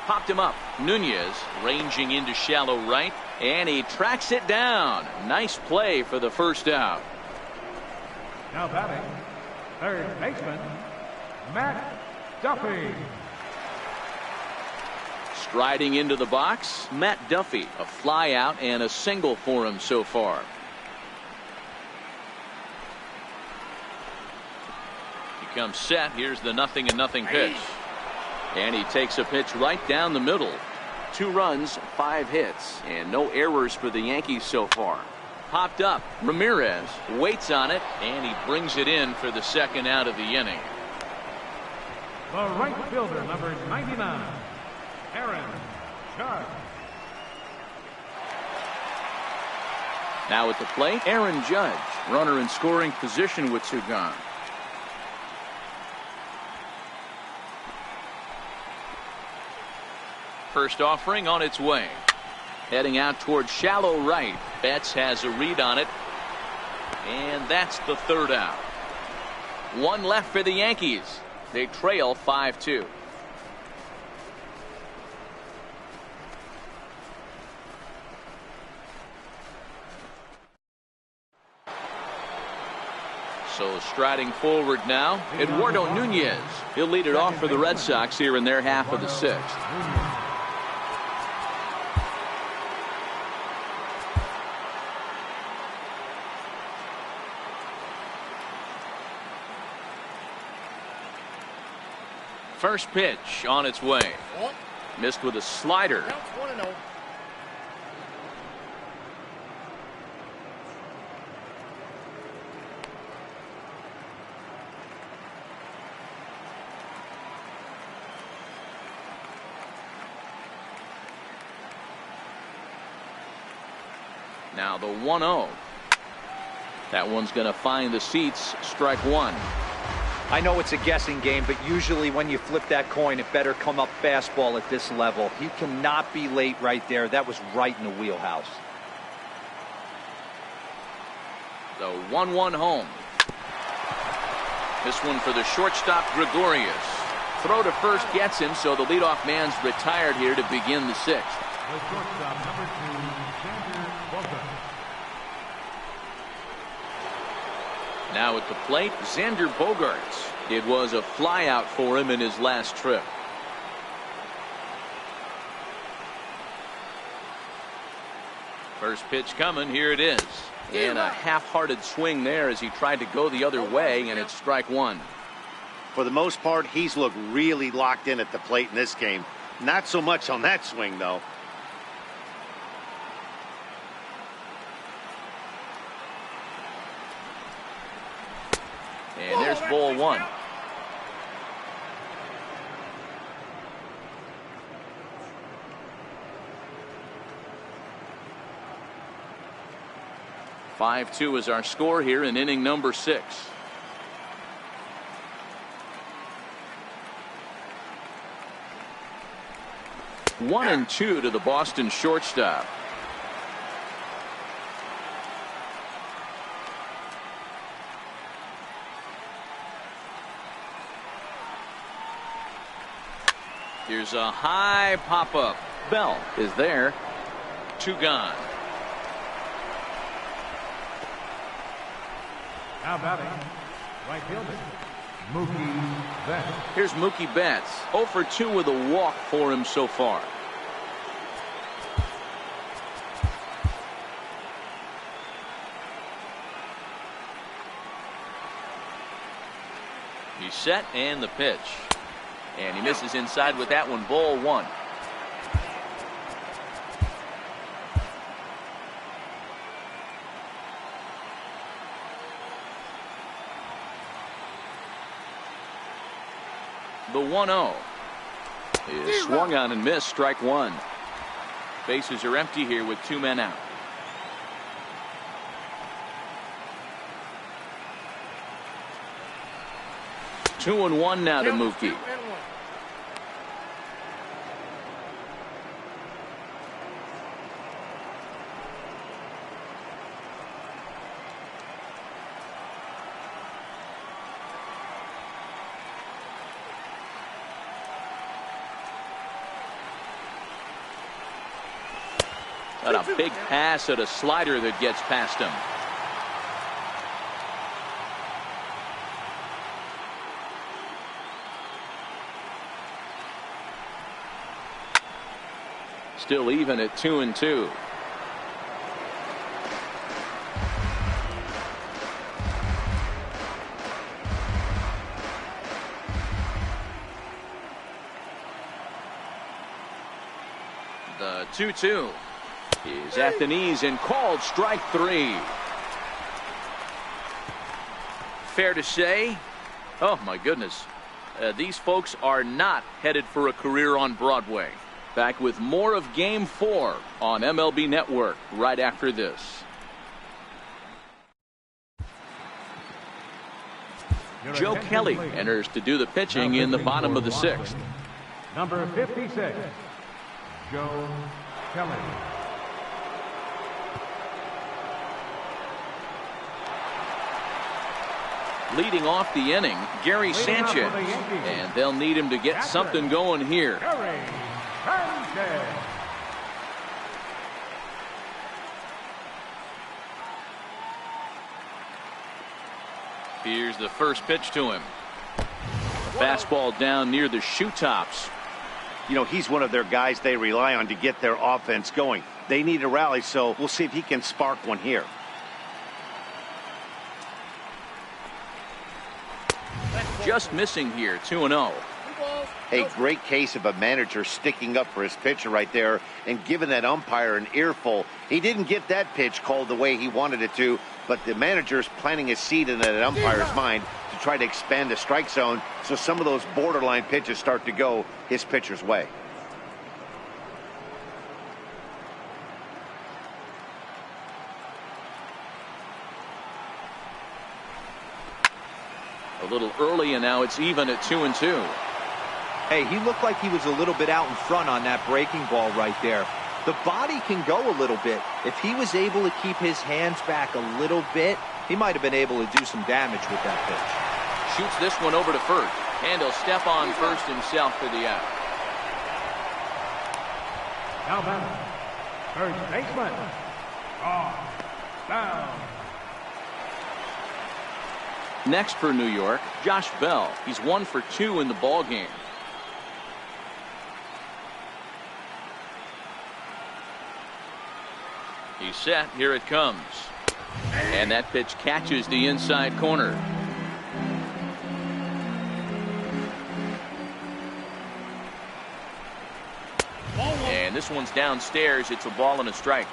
Popped him up. Nunez ranging into shallow right, and he tracks it down. Nice play for the first out. Now batting, third baseman, Matt Duffy. Striding into the box, Matt Duffy. A fly out and a single for him so far. He comes set. Here's the 0-0 pitch. And he takes a pitch right down the middle. 2 runs, 5 hits, and no errors for the Yankees so far. Popped up. Ramirez waits on it, and he brings it in for the second out of the inning. The right fielder, number 99, Aaron Judge. Now at the plate, Aaron Judge. Runner in scoring position with 2 gone. First offering on its way. Heading out towards shallow right. Betts has a read on it. And that's the third out. 1 left for the Yankees. They trail 5-2. So striding forward now, Eduardo Nunez. He'll lead it off for the Red Sox here in their half of the 6th. First pitch on its way. Missed with a slider. Counts 1-0. Now the 1-0. That one's going to find the seats. Strike 1. I know it's a guessing game, but usually when you flip that coin, it better come up fastball at this level. He cannot be late right there. That was right in the wheelhouse. The 1-1 home. This one for the shortstop, Gregorius. Throw to first gets him, so the leadoff man's retired here to begin the 6th. The shortstop, number 2, Xander Bogaerts. Now at the plate, Xander Bogaerts. It was a flyout for him in his last trip. First pitch coming. Here it is. And a half-hearted swing there as he tried to go the other way, and it's strike 1. For the most part, he's looked really locked in at the plate in this game. Not so much on that swing, though. And there's ball 1. (5-2) is our score here in inning number 6. One and 2 to the Boston shortstop. Here's a high pop-up. Bell is there. 2 gone. Now batting, right fielder, Mookie Betts. Here's Mookie Betts. 0 for 2 with a walk for him so far. He's set, and the pitch. And he misses inside with that one. Ball 1. The 1-0 is swung on and missed. Strike 1. Bases are empty here with 2 men out. Two and 1 now to Mookie. Got a big pass at a slider that gets past him. Still even at 2-2. The 2-2 is at the knees and called strike 3. Fair to say, oh my goodness, these folks are not headed for a career on Broadway. Back with more of Game 4 on MLB Network right after this. Joe Kelly enters to do the pitching in the bottom of the 6th. Number 56, Joe Kelly. Leading off the inning, Gary Sanchez, and they'll need him to get something going here. Gary Sanchez. Here's the first pitch to him. Fastball down near the shoe tops. You know, he's one of their guys they rely on to get their offense going. They need a rally, so we'll see if he can spark one here. Just missing here, 2-0. A great case of a manager sticking up for his pitcher right there and giving that umpire an earful. He didn't get that pitch called the way he wanted it to, but the manager's planting a seed in that umpire's mind to try to expand the strike zone so some of those borderline pitches start to go his pitcher's way. A little early, and now it's even at 2-2. Hey, he looked like he was a little bit out in front on that breaking ball right there. The body can go a little bit. If he was able to keep his hands back a little bit, he might have been able to do some damage with that pitch. Shoots this one over to first, and he'll step on first himself for the out. Now batter, first baseman, down. Next for New York, Josh Bell. He's 1 for 2 in the ball game. He's set. Here it comes. And that pitch catches the inside corner. And this one's downstairs. It's a ball and a strike.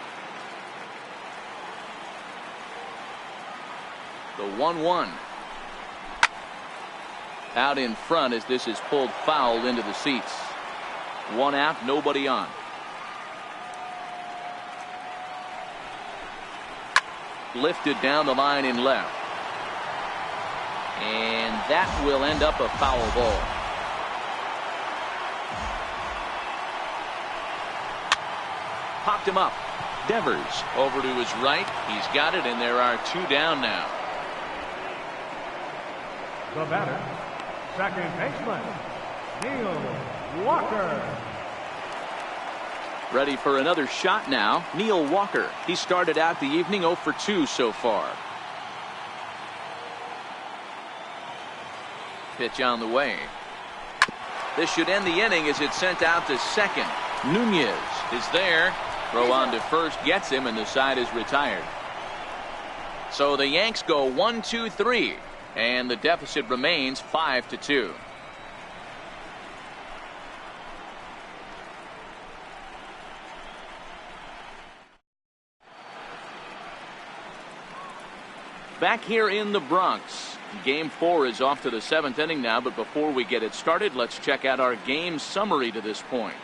The 1-1. Out in front as this is pulled foul into the seats. 1 out, nobody on. Lifted down the line in left. And that will end up a foul ball. Popped him up. Devers over to his right. He's got it, and there are 2 down now. The batter, second baseman, Neil Walker. Ready for another shot now. Neil Walker. He started out the evening 0 for 2 so far. Pitch on the way. This should end the inning as it's sent out to second. Nunez is there. Throw on to first gets him, and the side is retired. So the Yanks go 1-2-3, and the deficit remains 5-2. Back here in the Bronx, Game 4 is off to the 7th inning now, but before we get it started, let's check out our game summary to this point.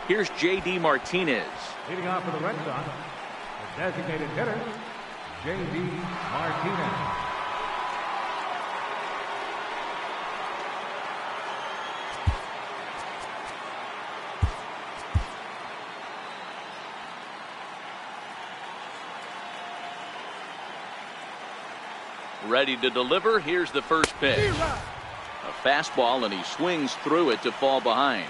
Here's J.D. Martinez. Leading off for the Red Sox, the designated hitter, J.D. Martinez. Ready to deliver. Here's the first pitch. A fastball, and he swings through it to fall behind.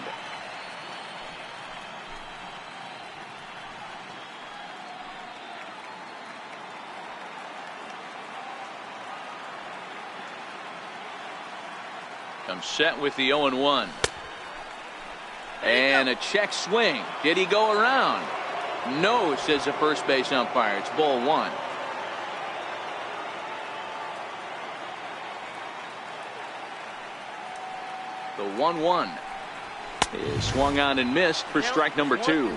Comes set with the 0-1. And a check swing. Did he go around? No, says the first base umpire. It's ball one. The 1-1 is swung on and missed for strike number 2.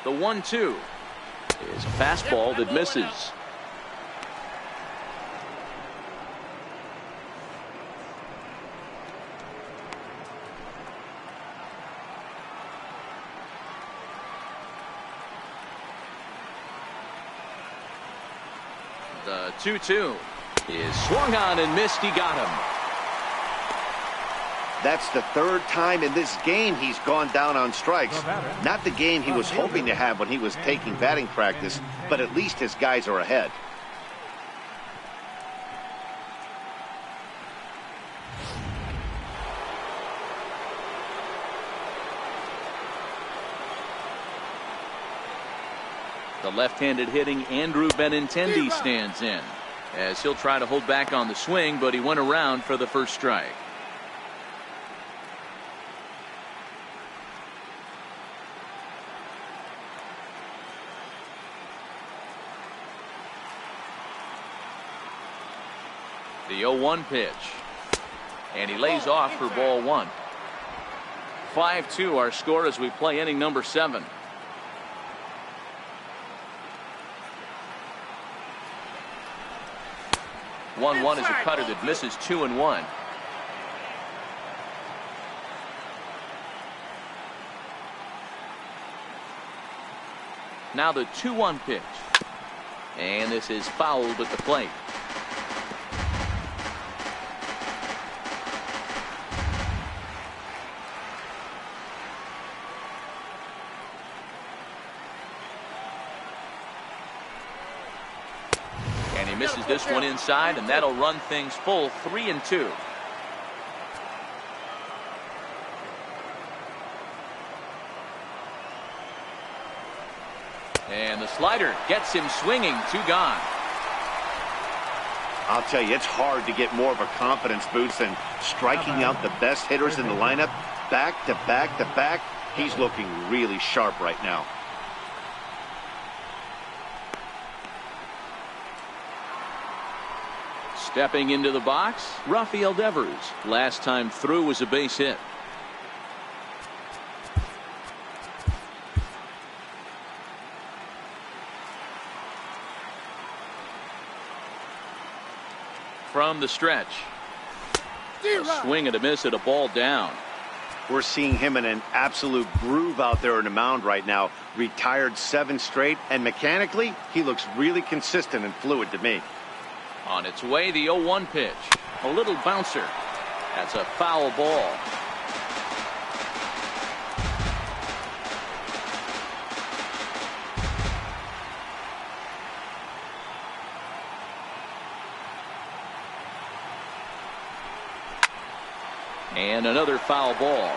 The 1-2 is a fastball that misses. The 2-2 is swung on and missed. He got him. That's the third time in this game he's gone down on strikes. Not the game he was hoping to have when he was taking batting practice, but at least his guys are ahead. The left-handed hitting Andrew Benintendi stands in, as he'll try to hold back on the swing, but he went around for the first strike. The 0-1 pitch, and he lays off for ball one. 5-2 our score as we play inning number 7. One is a cutter that misses 2-1. Now the 2-1 pitch, and this is fouled at the plate. Misses this one inside, and that'll run things full 3-2. And the slider gets him swinging. 2 gone. I'll tell you, it's hard to get more of a confidence boost than striking out the best hitters in the lineup back to back to back. He's looking really sharp right now. Stepping into the box, Rafael Devers. Last time through was a base hit. From the stretch, a swing and a miss at a ball down. We're seeing him in an absolute groove out there in the mound right now. Retired 7 straight, and mechanically, he looks really consistent and fluid to me. On its way, the 0-1 pitch. A little bouncer. That's a foul ball. And another foul ball.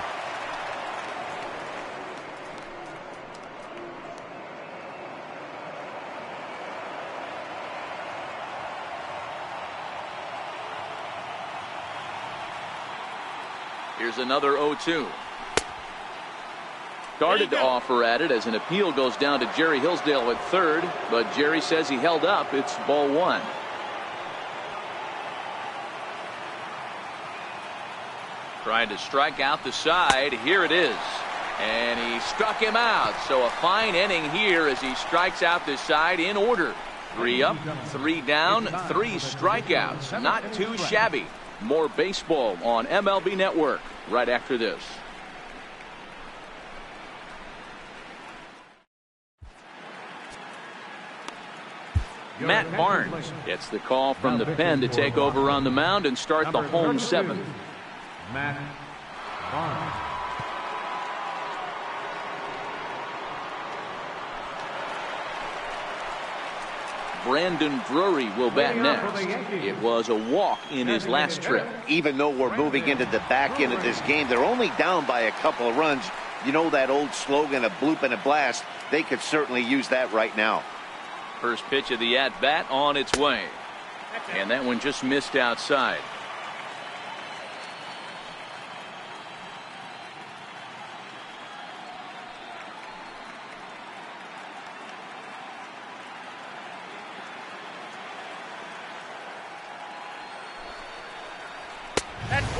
Here's another 0-2. Started to offer at it as an appeal goes down to Jerry Hillsdale at third, but Jerry says he held up. It's ball one. Tried to strike out the side. Here it is. And he struck him out. So a fine inning here as he strikes out the side in order. 3 up, 3 down, 3 strikeouts. Not too shabby. More baseball on MLB Network right after this. Matt Barnes gets the call from the pen to take over on the mound and start the home seventh. Matt Barnes. Brandon Drury will bat next. It was a walk in his last trip. Even though we're moving into the back end of this game, they're only down by a couple of runs. You know that old slogan, a bloop and a blast? They could certainly use that right now. First pitch of the at-bat on its way. And that one just missed outside.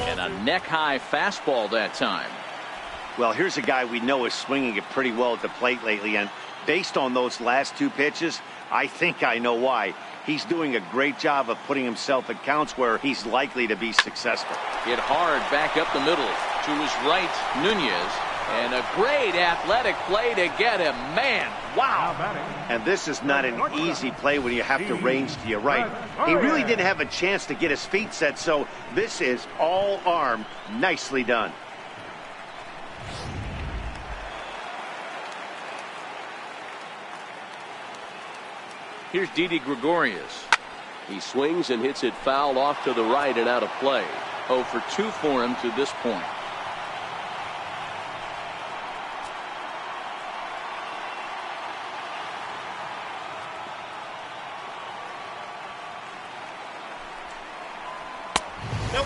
And a neck-high fastball that time. Well, here's a guy we know is swinging it pretty well at the plate lately, and based on those last two pitches, I think I know why. He's doing a great job of putting himself at counts where he's likely to be successful. Hit hard back up the middle to his right, Nunez. And a great athletic play to get him. Man, wow. And this is not an easy play when you have to range to your right. He really didn't have a chance to get his feet set, so this is all arm. Nicely done. Here's Didi Gregorius. He swings and hits it foul off to the right and out of play. 0 for 2 for him to this point.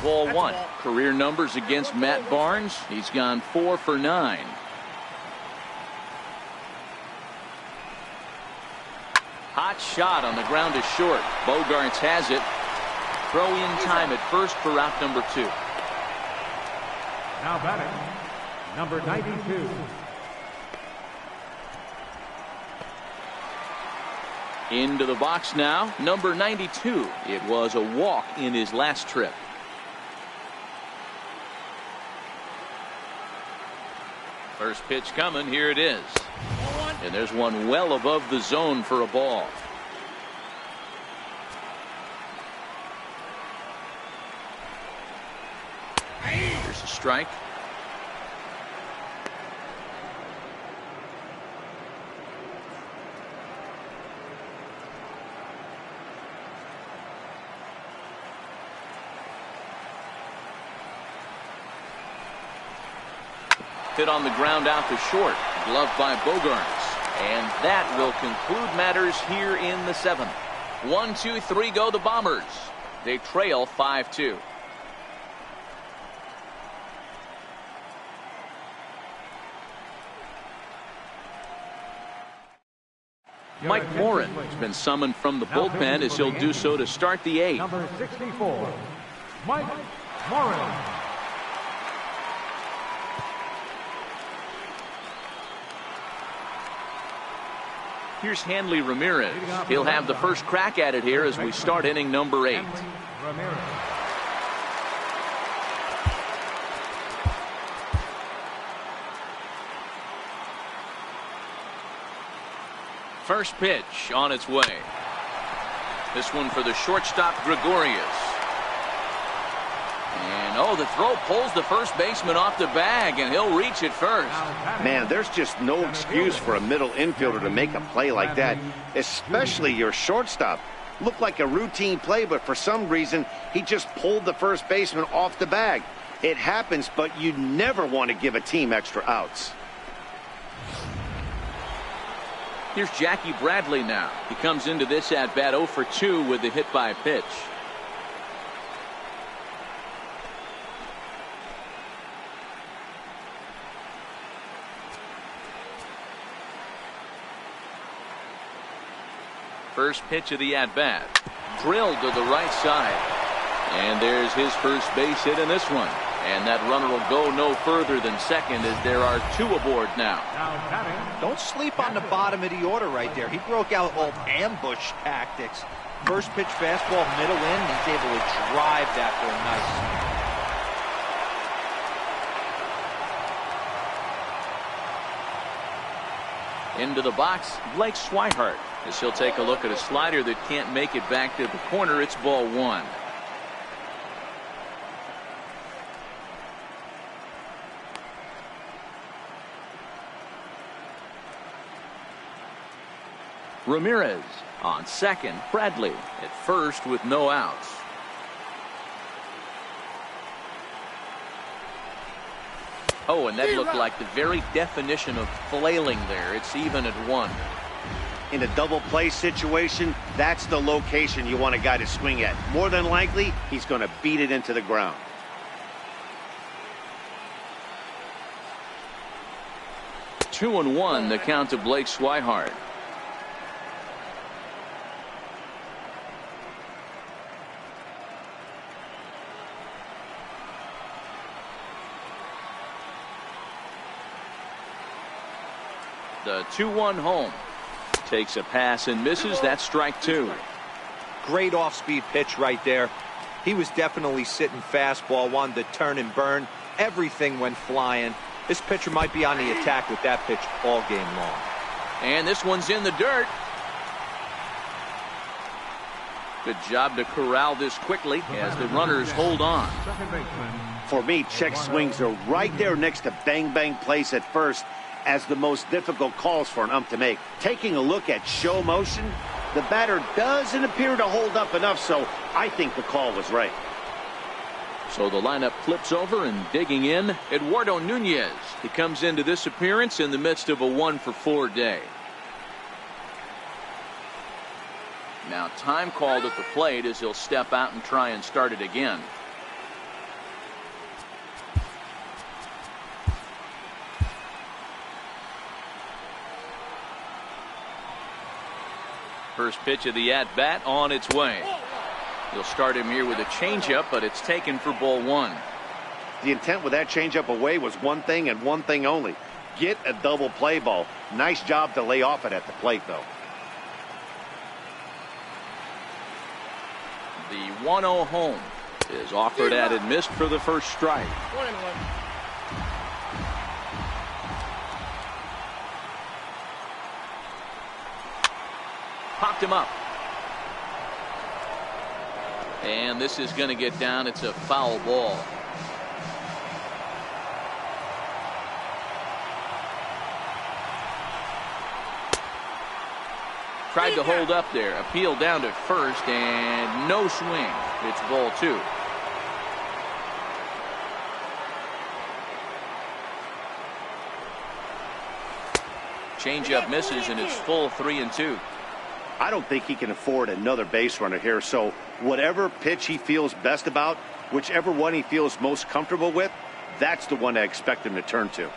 Ball one. Career numbers against Matt Barnes. He's gone 4 for 9. Hot shot on the ground is short. Bogarts has it. Throw in time at first for out number 2. Now batting, number 92. Into the box now, number 92. It was a walk in his last trip. First pitch coming, here it is. And there's one well above the zone for a ball. Here's a strike. Hit on the ground out to short. Gloved by Bogarts. And that will conclude matters here in the 7th. 1, 2, 3 go the Bombers. They trail 5-2. Mike Morin has been summoned from the bullpen as he'll do so to start the 8th. Number 64, Mike Morin. Here's Hanley Ramirez. He'll have the first crack at it here as we start inning number 8. First pitch on its way. This one for the shortstop Gregorius. And the throw pulls the first baseman off the bag, and he'll reach it first. Man, there's just no excuse for a middle infielder to make a play like that, especially your shortstop. Looked like a routine play, but for some reason, he just pulled the first baseman off the bag. It happens, but you never want to give a team extra outs. Here's Jackie Bradley now. He comes into this at-bat 0 for 2 with the hit by pitch. First pitch of the at-bat. Drilled to the right side. And there's his first base hit in this one. And that runner will go no further than second as there are 2 aboard now. Don't sleep on the bottom of the order right there. He broke out old ambush tactics. First pitch fastball, middle in. He's able to drive that for a nice. Into the box, Blake Swihart, as he'll take a look at a slider that can't make it back to the corner. It's ball one. Ramirez on second. Bradley at first with no outs. Oh, and that looked like the very definition of flailing there. It's even at one. In a double play situation, that's the location you want a guy to swing at. More than likely, he's going to beat it into the ground. Two and one, the count to Blake Swihart. The 2-1 home. Takes a pass and misses. That's strike two. Great off-speed pitch right there. He was definitely sitting fastball, wanted to turn and burn. Everything went flying. This pitcher might be on the attack with that pitch all game long. And this one's in the dirt. Good job to corral this quickly as the runners hold on. For me, check swings are right there next to bang-bang plays at first as the most difficult calls for an ump to make. Taking a look at show motion, the batter doesn't appear to hold up enough, so I think the call was right. So the lineup flips over, and digging in, Eduardo Nunez. He comes into this appearance in the midst of a 1-for-4 day. Now time called at the plate as he'll step out and try and start it again. First pitch of the at-bat on its way. He'll start him here with a changeup, but it's taken for ball one. The intent with that changeup away was one thing and one thing only. Get a double play ball. Nice job to lay off it at the plate, though. The 1-0 home is offered at and missed for the first strike. 1-1. Popped him up. And this is going to get down. It's a foul ball. Tried to hold up there. Appeal down to first and no swing. It's ball two. Changeup misses and it's full 3-2. I don't think he can afford another base runner here, so whatever pitch he feels best about, whichever one he feels most comfortable with, that's the one I expect him to turn to.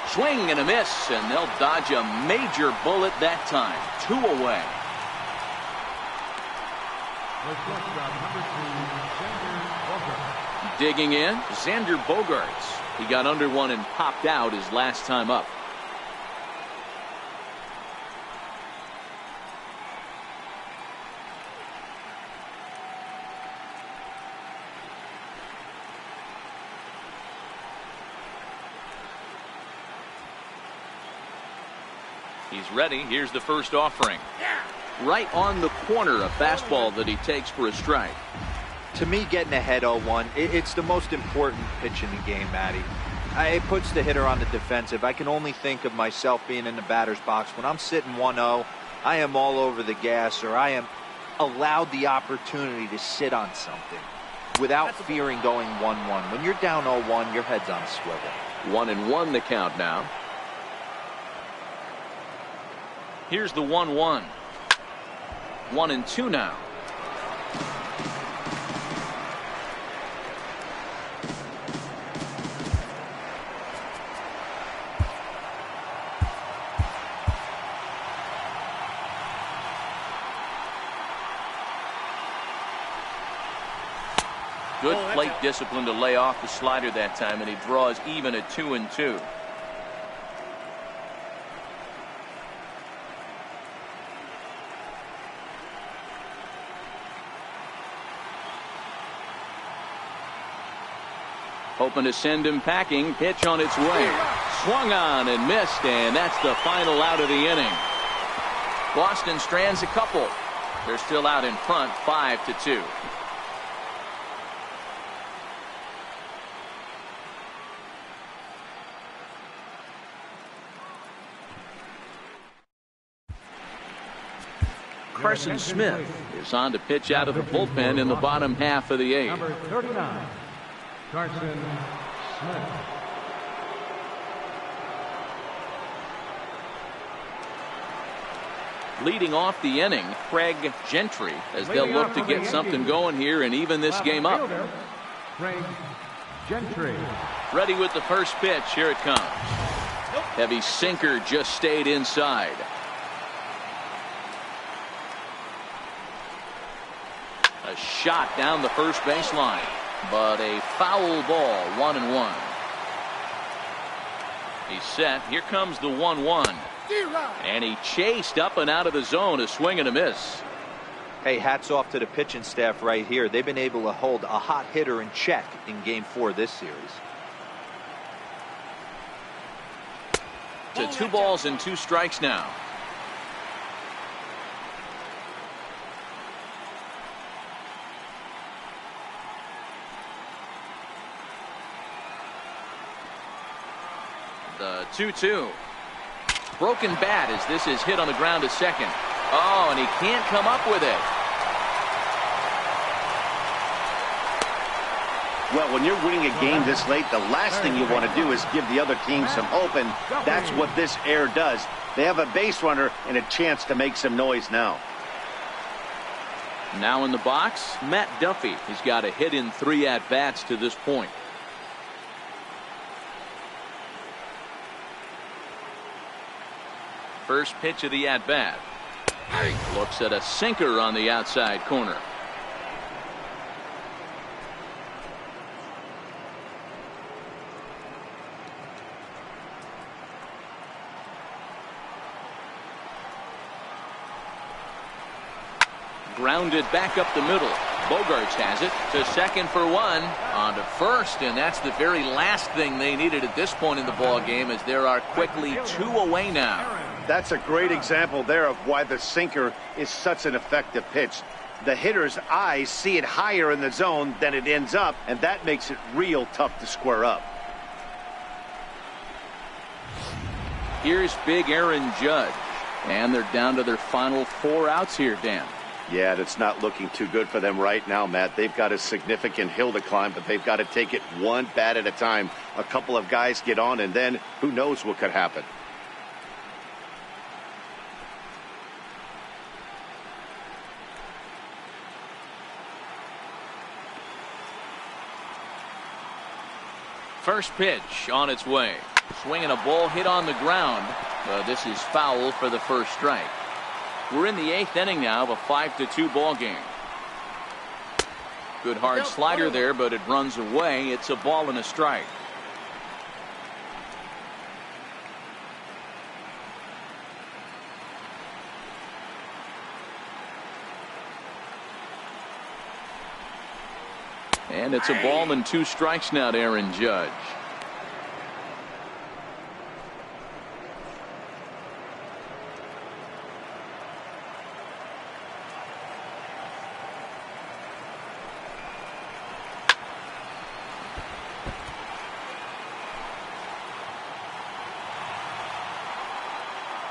Swing and a miss, and they'll dodge a major bullet that time. 2 away. Digging in, Xander Bogaerts. He got under one and popped out his last time up. He's ready. Here's the first offering. Right on the corner, a fastball that he takes for a strike. To me, getting ahead 0-1, it's the most important pitch in the game, Matty. It puts the hitter on the defensive. I can only think of myself being in the batter's box. When I'm sitting 1-0, I am all over the gas, or I am allowed the opportunity to sit on something without fearing going 1-1. When you're down 0-1, your head's on a swivel. 1-1 the count now. Here's the 1-1. 1-2 now. Good plate discipline to lay off the slider that time, and he draws even at 2-2. Hoping to send him packing. Pitch on its way. Swung on and missed, and that's the final out of the inning. Boston strands a couple. They're still out in front, 5-2. Carson Smith is on to pitch out of the bullpen in the bottom half of the eighth. Number 39, Carson Smith. Leading off the inning, Craig Gentry, as they'll look to get something going here and even this game up. Craig Gentry. Ready with the first pitch. Here it comes. Heavy sinker just stayed inside. A shot down the first baseline, but a foul ball, 1-1. He's set. Here comes the 1-1. And he chased up and out of the zone, a swing and a miss. Hey, hats off to the pitching staff right here. They've been able to hold a hot hitter in check in Game 4 this series. To 2 balls and 2 strikes now. The 2-2. Broken bat as this is hit on the ground to second. Oh, and he can't come up with it. Well, when you're winning a game this late, the last thing you want to do is give the other team some hope, and that's what this error does. They have a base runner and a chance to make some noise now. Now in the box, Matt Duffy. He's got a hit in 3 at-bats to this point. First pitch of the at-bat. Looks at a sinker on the outside corner. Grounded back up the middle. Bogarts has it to second for 1. On to first, and that's the very last thing they needed at this point in the ball game, as there are quickly 2 away now. That's a great example there of why the sinker is such an effective pitch. The hitter's eyes see it higher in the zone than it ends up, and that makes it real tough to square up. Here's big Aaron Judge, and they're down to their final 4 outs here, Dan. Yeah, that's not looking too good for them right now, Matt. They've got a significant hill to climb, but they've got to take it one bat at a time. A couple of guys get on, and then who knows what could happen. First pitch on its way. Swinging a ball hit on the ground. This is foul for the first strike. We're in the 8th inning now of a 5-2 ball game. Good hard slider there, but it runs away. It's a ball and a strike. And it's a ball and 2 strikes now to Aaron Judge.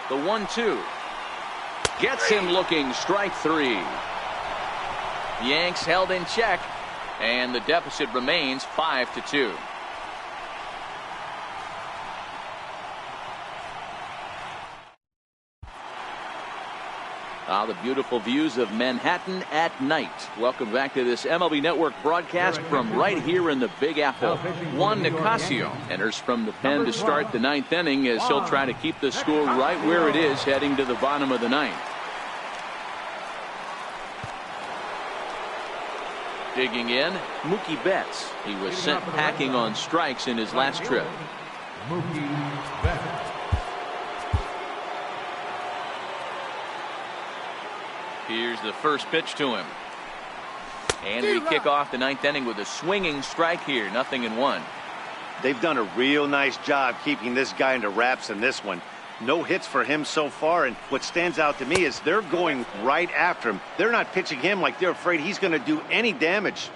The 1-2 gets him looking. Strike 3. Yanks held in check, and the deficit remains 5-2. The beautiful views of Manhattan at night. Welcome back to this MLB Network broadcast from right here in the Big Apple. Juan Nicasio enters from the pen to start the 9th inning, as he'll try to keep the score right where it is heading to the bottom of the 9th. Digging in, Mookie Betts. He was sent packing on strikes in his last trip. Mookie Betts. Here's the first pitch to him. And we kick off the 9th inning with a swinging strike here. 0-1. They've done a real nice job keeping this guy into wraps in this one. No hits for him so far, and what stands out to me is they're going right after him. They're not pitching him like they're afraid he's going to do any damage.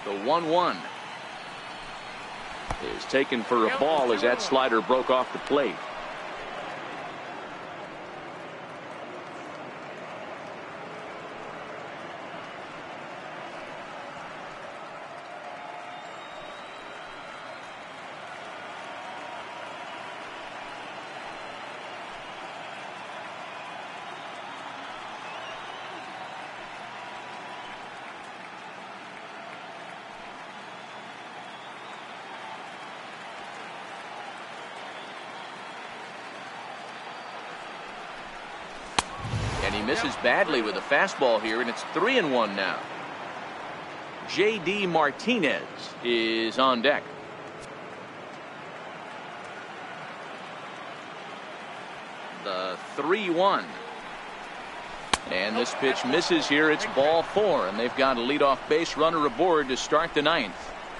The 1-1 is taken for a ball as that slider broke off the plate. And he misses badly with a fastball here, and it's 3-1 now. J.D. Martinez is on deck. The 3-1. And this pitch misses here. It's ball 4, and they've got a leadoff base runner aboard to start the 9th.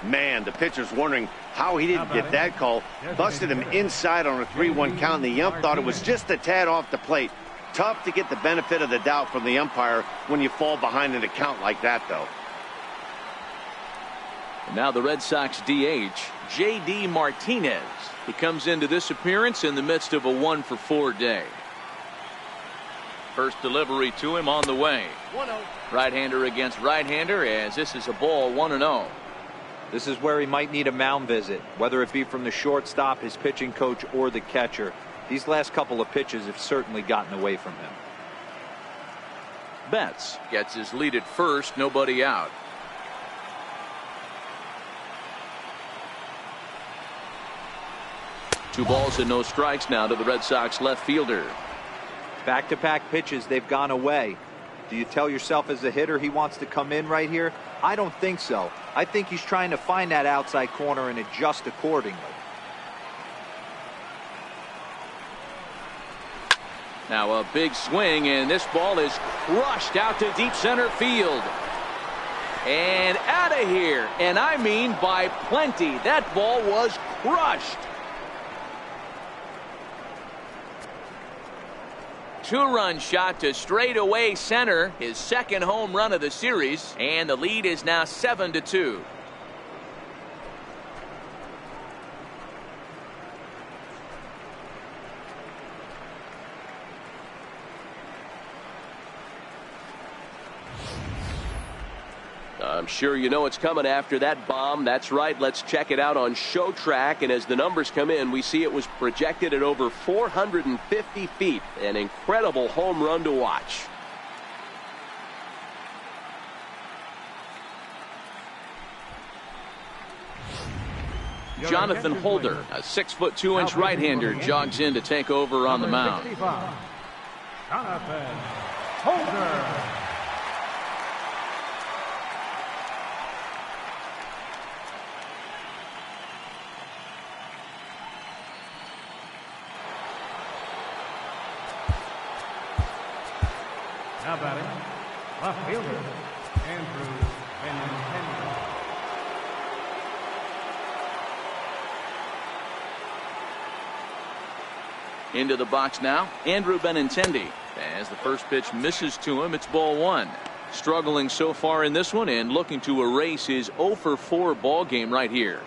Man, the pitcher's wondering how he didn't get that call. Busted him inside on a 3-1 count, and the ump thought it was just a tad off the plate. Tough to get the benefit of the doubt from the umpire when you fall behind in a count like that, though. And now the Red Sox DH, J.D. Martinez. He comes into this appearance in the midst of a 1-for-4 day. First delivery to him on the way. 1-0. Right-hander against right-hander, as this is a ball 1-0. This is where he might need a mound visit, whether it be from the shortstop, his pitching coach, or the catcher. These last couple of pitches have certainly gotten away from him. Betts gets his lead at first, nobody out. Two balls and no strikes now to the Red Sox left fielder. Back-to-back pitches, they've gone away. Do you tell yourself as a hitter he wants to come in right here? I don't think so. I think he's trying to find that outside corner and adjust accordingly. Now a big swing, and this ball is crushed out to deep center field. And out of here, and I mean by plenty. That ball was crushed. Two-run shot to straightaway center, his second home run of the series, and the lead is now 7-2. I'm sure you know it's coming after that bomb. That's right. Let's check it out on Show Track. And as the numbers come in, we see it was projected at over 450 feet. An incredible home run to watch. Jonathan Holder, a 6'2" right-hander, jogs in to take over on the mound. Jonathan Holder. Now batting, left fielder, Andrew Benintendi. Into the box now, Andrew Benintendi. As the first pitch misses to him, it's ball 1. Struggling so far in this one and looking to erase his 0-for-4 ball game right here.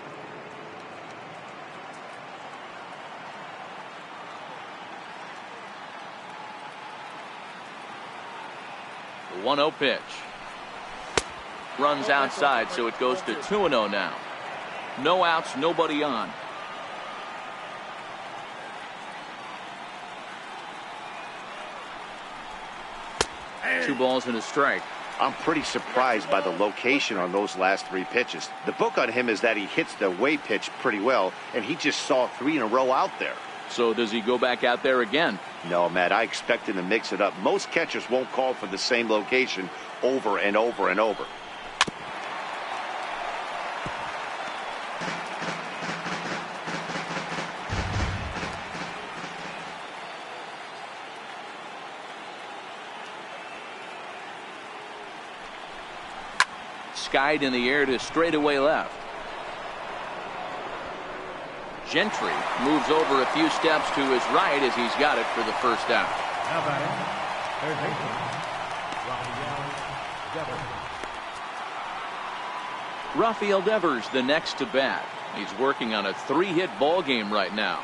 The 1-0 pitch. Runs outside, so it goes to 2-0 now. No outs, nobody on. Two balls and a strike. I'm pretty surprised by the location on those last 3 pitches. The book on him is that he hits the away pitch pretty well, and he just saw 3 in a row out there. So does he go back out there again? No, Matt, I expect him to mix it up. Most catchers won't call for the same location over and over and over. skied in the air to straightaway left. Gentry moves over a few steps to his right as he's got it for the first out. Now batting, third baseman, Rafael Devers the next to bat. He's working on a 3-hit ball game right now.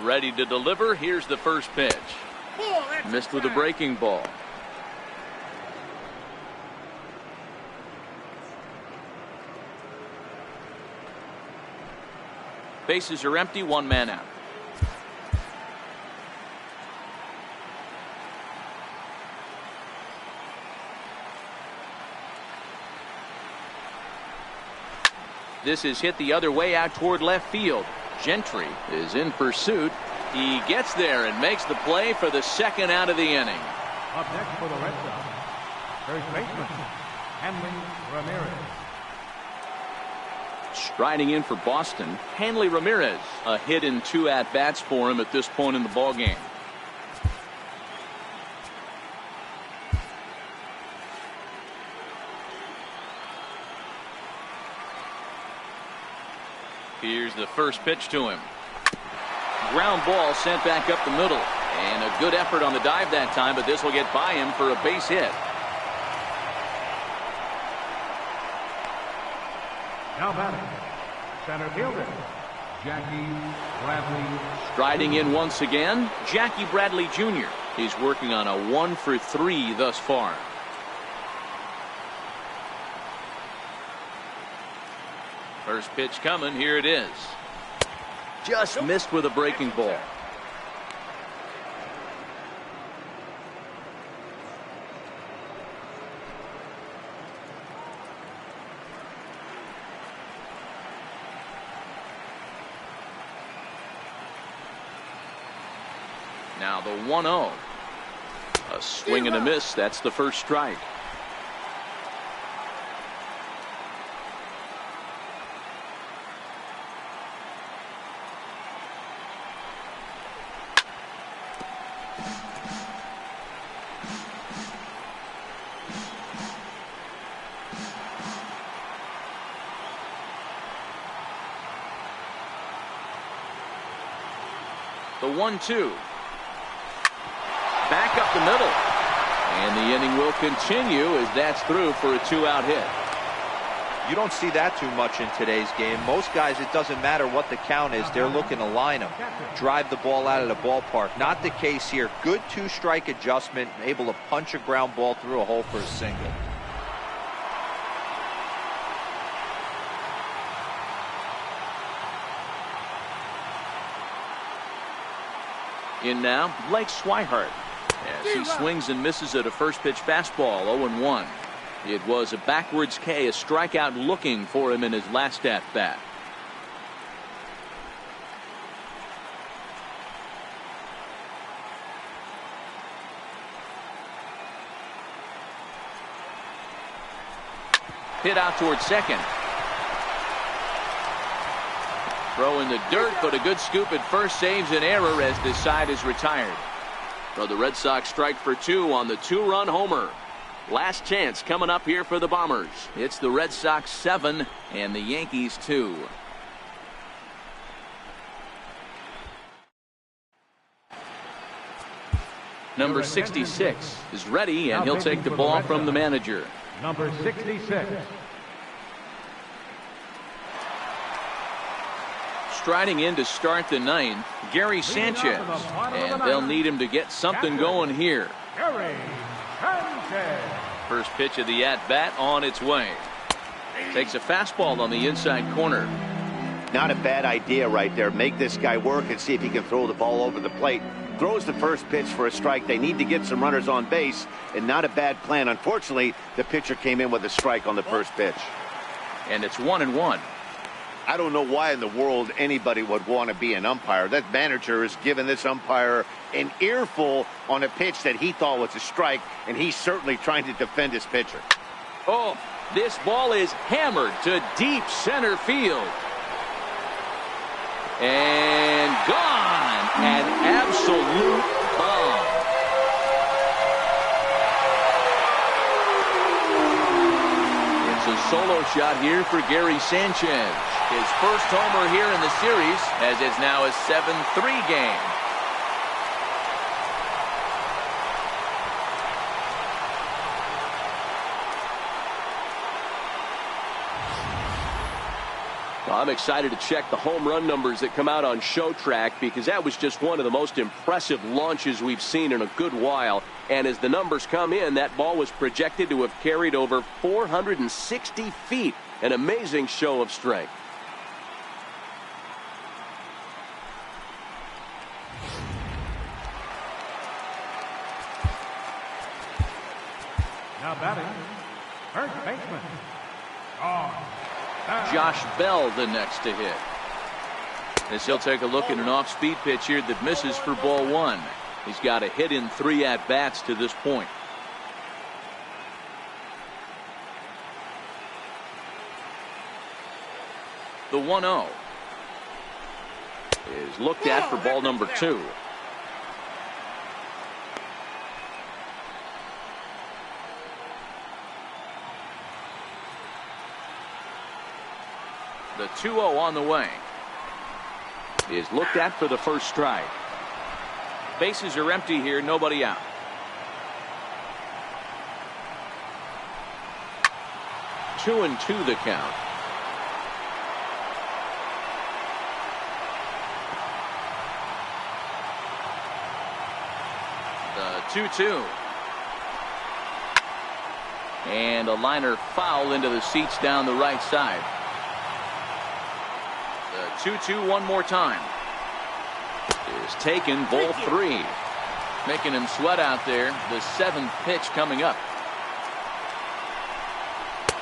Ready to deliver. Here's the first pitch. Missed with a breaking ball. Bases are empty, 1 man out. This is hit the other way out toward left field. Gentry is in pursuit. He gets there and makes the play for the second out of the inning. Up next for the Red Sox, first baseman, Hanley Ramirez. Striding in for Boston, Hanley Ramirez. A hit in 2 at-bats for him at this point in the ball game. Here's the first pitch to him. Ground ball sent back up the middle. And a good effort on the dive that time, but this will get by him for a base hit. Now batting, center fielder, Jackie Bradley. Striding in once again, Jackie Bradley Jr. He's working on a 1-for-3 thus far. First pitch coming. Here it is. Just missed with a breaking ball. Now the 1-0. A swing and a miss. That's the first strike. The 1-2. Back up the middle. And the inning will continue as that's through for a 2-out hit. You don't see that too much in today's game. Most guys, it doesn't matter what the count is. They're looking to line them, drive the ball out of the ballpark. Not the case here. Good 2-strike adjustment, able to punch a ground ball through a hole for a single. In now, Blake Swihart. As he swings and misses at a first pitch fastball, 0-1. It was a backwards K, a strikeout looking for him in his last at bat. Hit out towards second. Throw in the dirt, but a good scoop at first saves an error as this side is retired. So the Red Sox strike for 2 on the 2-run homer. Last chance coming up here for the Bombers. It's the Red Sox 7 and the Yankees 2. Number 66 is ready, and he'll take the ball from the manager. Number 66. Striding in to start the 9th, Gary Sanchez. And they'll need him to get something going here. Gary Sanchez. First pitch of the at-bat on its way. Takes a fastball on the inside corner. Not a bad idea right there. Make this guy work and see if he can throw the ball over the plate. Throws the first pitch for a strike. They need to get some runners on base, and not a bad plan. Unfortunately, the pitcher came in with a strike on the first pitch. And it's 1-1. I don't know why in the world anybody would want to be an umpire. That manager is giving this umpire an earful on a pitch that he thought was a strike, and he's certainly trying to defend his pitcher. Oh, this ball is hammered to deep center field. And gone. An absolute bomb. It's a solo shot here for Gary Sanchez. His first homer here in the series, as it's now a 7-3 game. Well, I'm excited to check the home run numbers that come out on Show Track, because that was just one of the most impressive launches we've seen in a good while. And as the numbers come in, that ball was projected to have carried over 460 feet. An amazing show of strength. Now batting, first baseman. Josh Bell the next to hit. As he'll take a look at an off-speed pitch here that misses for ball one. He's got a hit in 3 at-bats to this point. The 1-0 is looked at for ball number 2. The 2-0 on the way is looked at for the first strike. Bases are empty here, nobody out. Two and two the count. The 2-2. And a liner foul into the seats down the right side. The 2-2 one more time. Is taken, ball 3. Making him sweat out there. The 7th pitch coming up.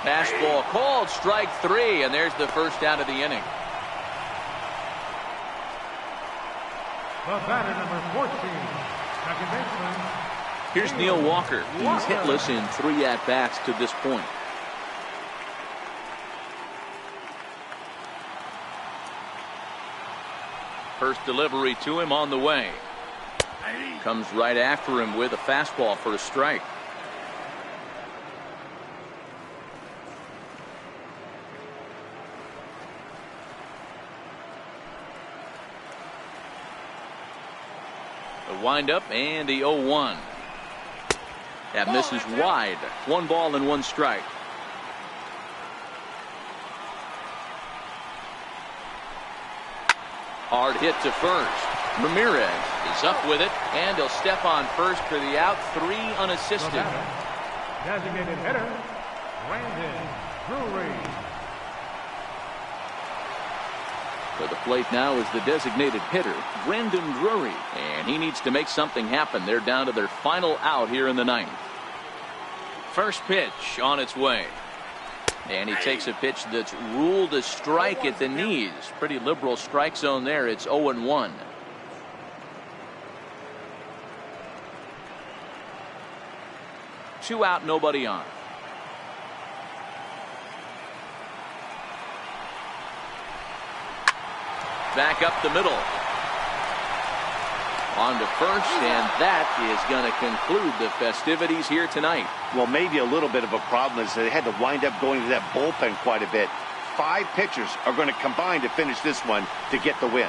Fastball called, strike 3, and there's the first out of the inning. The batter, number 14, second baseman. Here's Neil Walker. He's hitless in 3 at-bats to this point. First delivery to him on the way. Comes right after him with a fastball for a strike. The windup and the 0-1. That misses wide. 1 ball and 1 strike. Hard hit to first. Ramirez is up with it, and he'll step on first for the out. 3 unassisted. The batter, designated hitter, Brandon Drury. For the plate now is the designated hitter, Brandon Drury, and he needs to make something happen. They're down to their final out here in the 9th. First pitch on its way. And he takes a pitch that's ruled a strike at the knees. Pretty liberal strike zone there. It's 0-1. Two out, nobody on. Back up the middle. On to first, and that is going to conclude the festivities here tonight. Well, maybe a little bit of a problem is they had to wind up going to that bullpen quite a bit. 5 pitchers are going to combine to finish this one to get the win.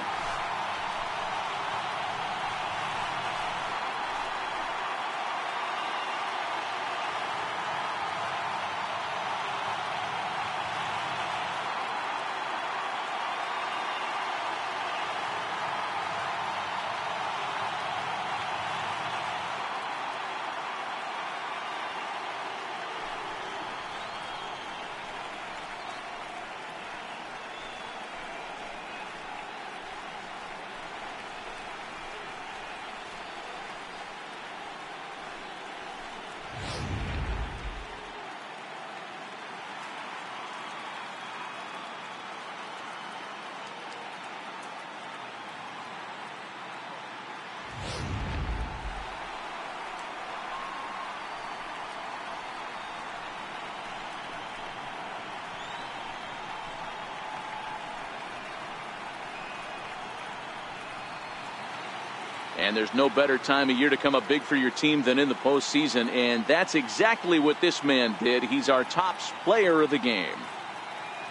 And there's no better time of year to come up big for your team than in the postseason, and that's exactly what this man did. He's our top player of the game.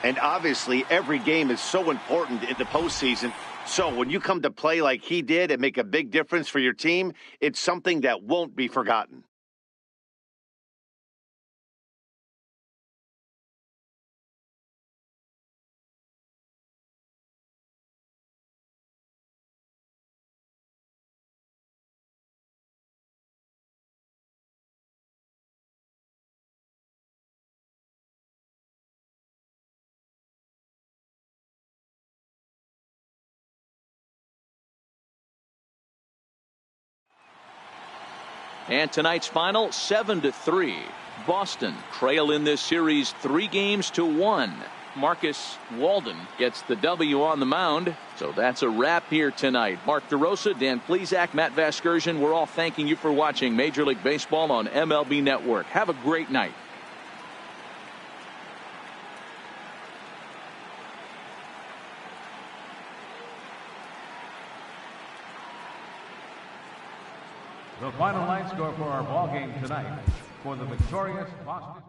And obviously, every game is so important in the postseason. So when you come to play like he did and make a big difference for your team, it's something that won't be forgotten. And tonight's final, 7-3. Boston trail in this series 3-1. Marcus Walden gets the W on the mound. So that's a wrap here tonight. Mark DeRosa, Dan Plesac, Matt Vasgersian, we're all thanking you for watching Major League Baseball on MLB Network. Have a great night. The final line score for our ball game tonight. For the victorious Boston.